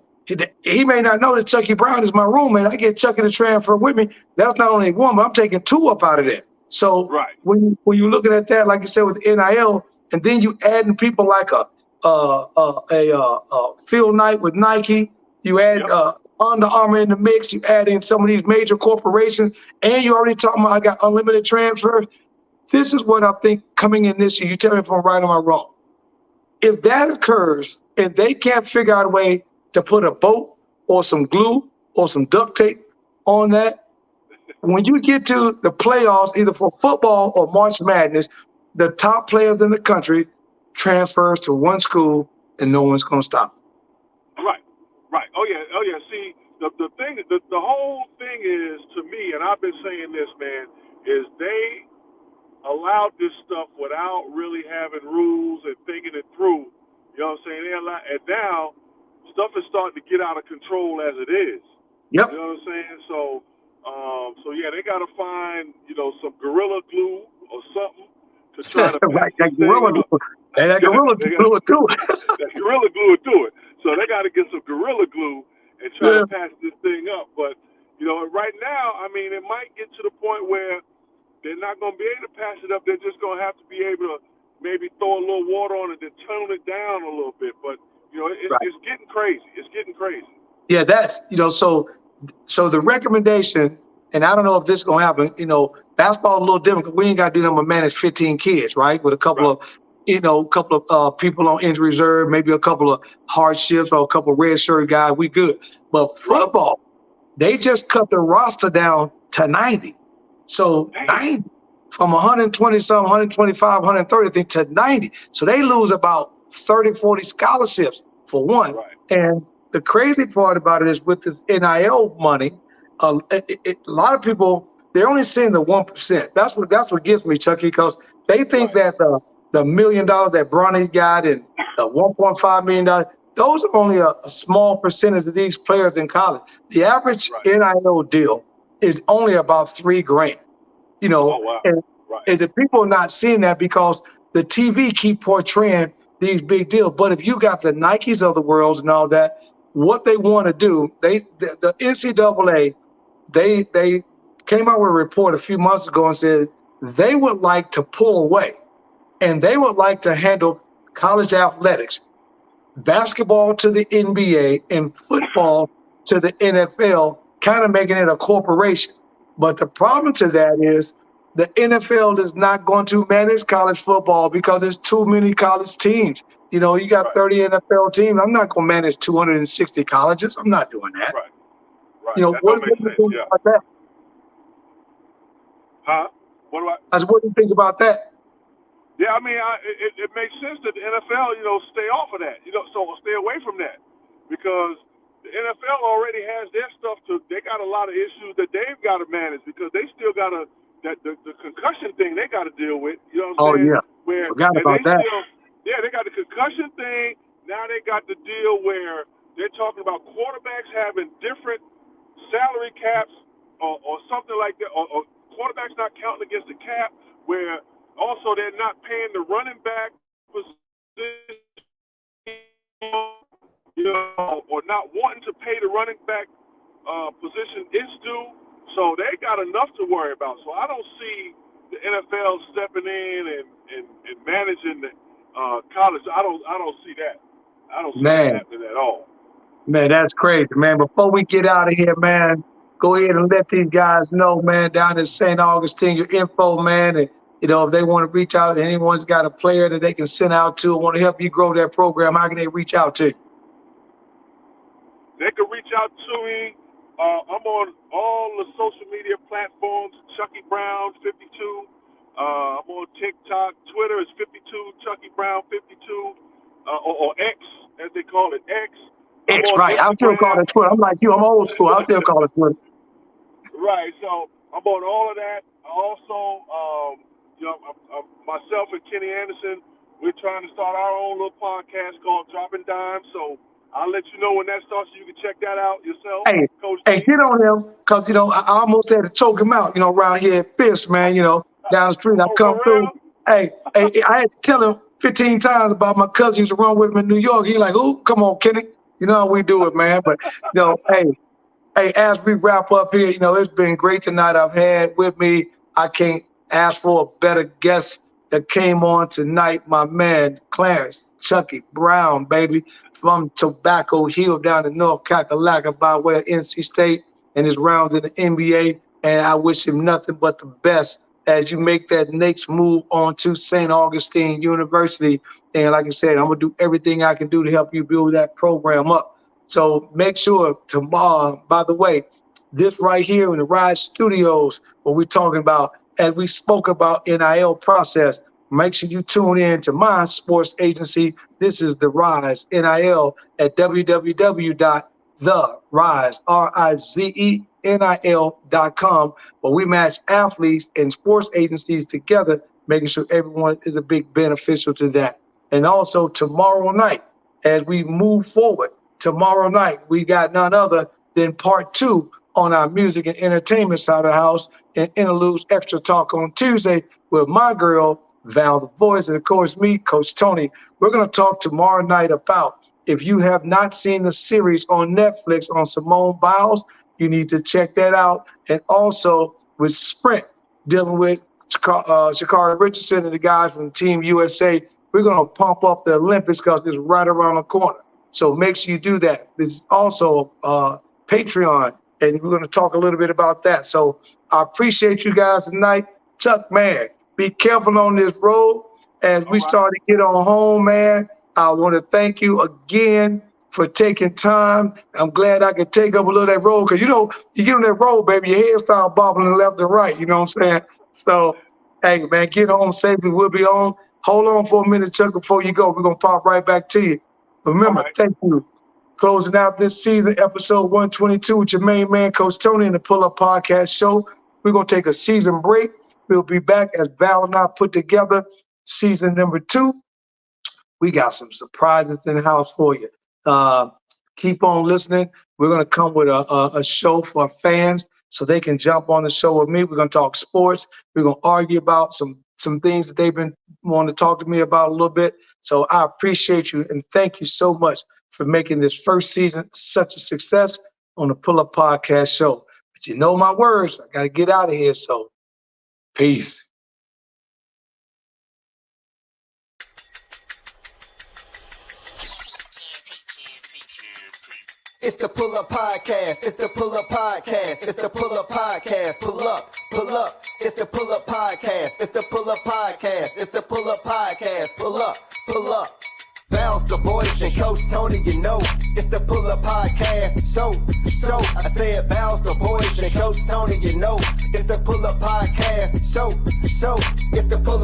he may not know that Chucky Brown is my roommate. I get Chucky to transfer with me. That's not only one, but I'm taking two up out of there. So when you're looking at that, like you said, with NIL, and then you adding people like a Phil Knight with Nike, you add Under Armour in the mix, you add in some of these major corporations, and you already talking about I got unlimited transfers. This is what I think coming in this year. You tell me if I'm right or I'm wrong. If that occurs and they can't figure out a way to put a bolt or some glue or some duct tape on that, when you get to the playoffs, either for football or March Madness, the top players in the country transfers to one school and no one's going to stop them. Right. Oh yeah. See, the thing, the whole thing is, to me, and I've been saying this, man, is they allowed this stuff without really having rules and thinking it through. You know what I'm saying? And now stuff is starting to get out of control as it is. Yep. You know what I'm saying? So yeah, they got to find some gorilla glue or something to try to right, that gorilla glue. And that gorilla glue will do it. That gorilla glue will do it. So they got to get some gorilla glue and try to patch this thing up. But right now, I mean, it might get to the point where they're not going to be able to patch it up. They're just going to have to be able to maybe throw a little water on it and tone it down a little bit. But it's getting crazy. It's getting crazy. Yeah, that's so the recommendation, and I don't know if this is gonna happen. Basketball is a little different because we ain't got to do them to manage 15 kids, right? With a couple of people on injury reserve, maybe a couple of hardships or a couple of red shirt guys. We good. But football, they just cut the roster down to 90. So 90 from 120 something, 125, 130 I think to 90. So they lose about 30, 40 scholarships for one. Right. And the crazy part about it is with this NIL money, a lot of people, they're only seeing the 1%. That's what gets me, Chucky, because they think that the $1 million that Bronny got and the $1.5 million, those are only a small percentage of these players in college. The average NIL deal is only about $3,000. And the people are not seeing that because the TV keep portraying these big deals. But if you got the Nikes of the world and all that, what they want to do, the NCAA, they came out with a report a few months ago and said they would like to pull away and they would like to handle college athletics, basketball to the NBA and football to the NFL, kind of making it a corporation. But the problem to that is the NFL is not going to manage college football because there's too many college teams. You got 30 NFL teams. I'm not going to manage 260 colleges. I'm not doing that. Right. What do you think about that? Huh? What do you think about that? Yeah, I mean, it makes sense that the NFL, stay off of that. So stay away from that, because the NFL already has their stuff they got a lot of issues that they've got to manage because they still got the concussion thing they got to deal with. You know what I'm saying? Yeah. Forgot about that. They got the concussion thing. Now they got the deal where they're talking about quarterbacks having different salary caps or something like that, or quarterbacks not counting against the cap, where also they're not paying the running back position, or not wanting to pay the running back position is due. So they got enough to worry about. So I don't see the NFL stepping in and managing the college. I don't see that. I don't see that happening at all. Man, that's crazy, man. Before we get out of here, man, go ahead and let these guys know, man, down in St. Augustine, your info, man. And, if they want to reach out, anyone's got a player that they can send out to or want to help you grow their program, how can they reach out to you? They can reach out to me. I'm on all the social media platforms, Chucky Brown 52. I'm on TikTok. Twitter is 52 Chucky Brown 52, or X, as they call it, X. X, right. I still call it Twitter. I'm like you. I'm old school. I still call it Twitter. Right. So I'm on all of that. I also, myself and Kenny Anderson, we're trying to start our own little podcast called Dropping Dimes. So I'll let you know when that starts so you can check that out yourself. Hey, get on him because, I almost had to choke him out, around here at Fisk, man, down the street. I come through. Hey, I had to tell him 15 times about my cousin used to run with him in New York. He like, ooh, come on, Kenny. You know how we do it, man. But, hey, as we wrap up here, it's been great tonight. I've had with me, I can't ask for a better guest that came on tonight, my man, Clarence Chucky Brown, baby, from Tobacco Hill down in North Carolina by way of NC State and his rounds in the NBA. And I wish him nothing but the best as you make that next move on to St. Augustine University. And like I said, I'm going to do everything I can do to help you build that program up. So make sure tomorrow, by the way, this right here in the Rise Studios, what we're talking about, as we spoke about NIL process, make sure you tune in to my sports agency. This is The Rise NIL at www.therizenil.com, where we match athletes and sports agencies together, making sure everyone is a big beneficial to that. And also tomorrow night, as we move forward, tomorrow night, we got none other than part 2 on our music and entertainment side of the house, and Interludes Extra Talk on Tuesday with my girl, Val the Voice, and of course me, Coach Tony. We're going to talk tomorrow night about, if you have not seen the series on Netflix on Simone Biles, you need to check that out. And also with Sprint, dealing with Sha'Carri Richardson and the guys from Team USA, we're going to pump up the Olympics because it's right around the corner. So make sure you do that. This is also Patreon, and we're going to talk a little bit about that. So I appreciate you guys tonight. Chuck, man, be careful on this road as we start to get on home, man. I want to thank you again for taking time. I'm glad I could take up a little of that road because, you get on that road, baby, your head start bobbling left and right. You know what I'm saying? So, hey, man, get home safely. We'll be on. Hold on for a minute, Chuck, before you go. We're going to pop right back to you. Remember, thank you. Closing out this season, episode 122 with your main man, Coach Tony, and the Pull Up Podcast Show. We're going to take a season break. We'll be back as Val and I put together season number 2. We got some surprises in the house for you. Keep on listening. We're going to come with a show for fans so they can jump on the show with me. We're going to talk sports. We're going to argue about some things that they've been wanting to talk to me about a little bit. So I appreciate you and thank you so much for making this first season such a success on the Pull Up Podcast Show. But you know my words. I got to get out of here. So peace. It's the Pull Up Podcast. It's the Pull Up Podcast. It's the Pull Up Podcast. Pull up, pull up. It's the Pull Up Podcast. It's the Pull Up Podcast. It's the Pull Up Podcast. Pull up, pull up. Bounce the voice and Coach Tony, it's the Pull Up Podcast. So, I said bounce the voice and Coach Tony, it's the Pull Up Podcast. So, it's the Pull Up.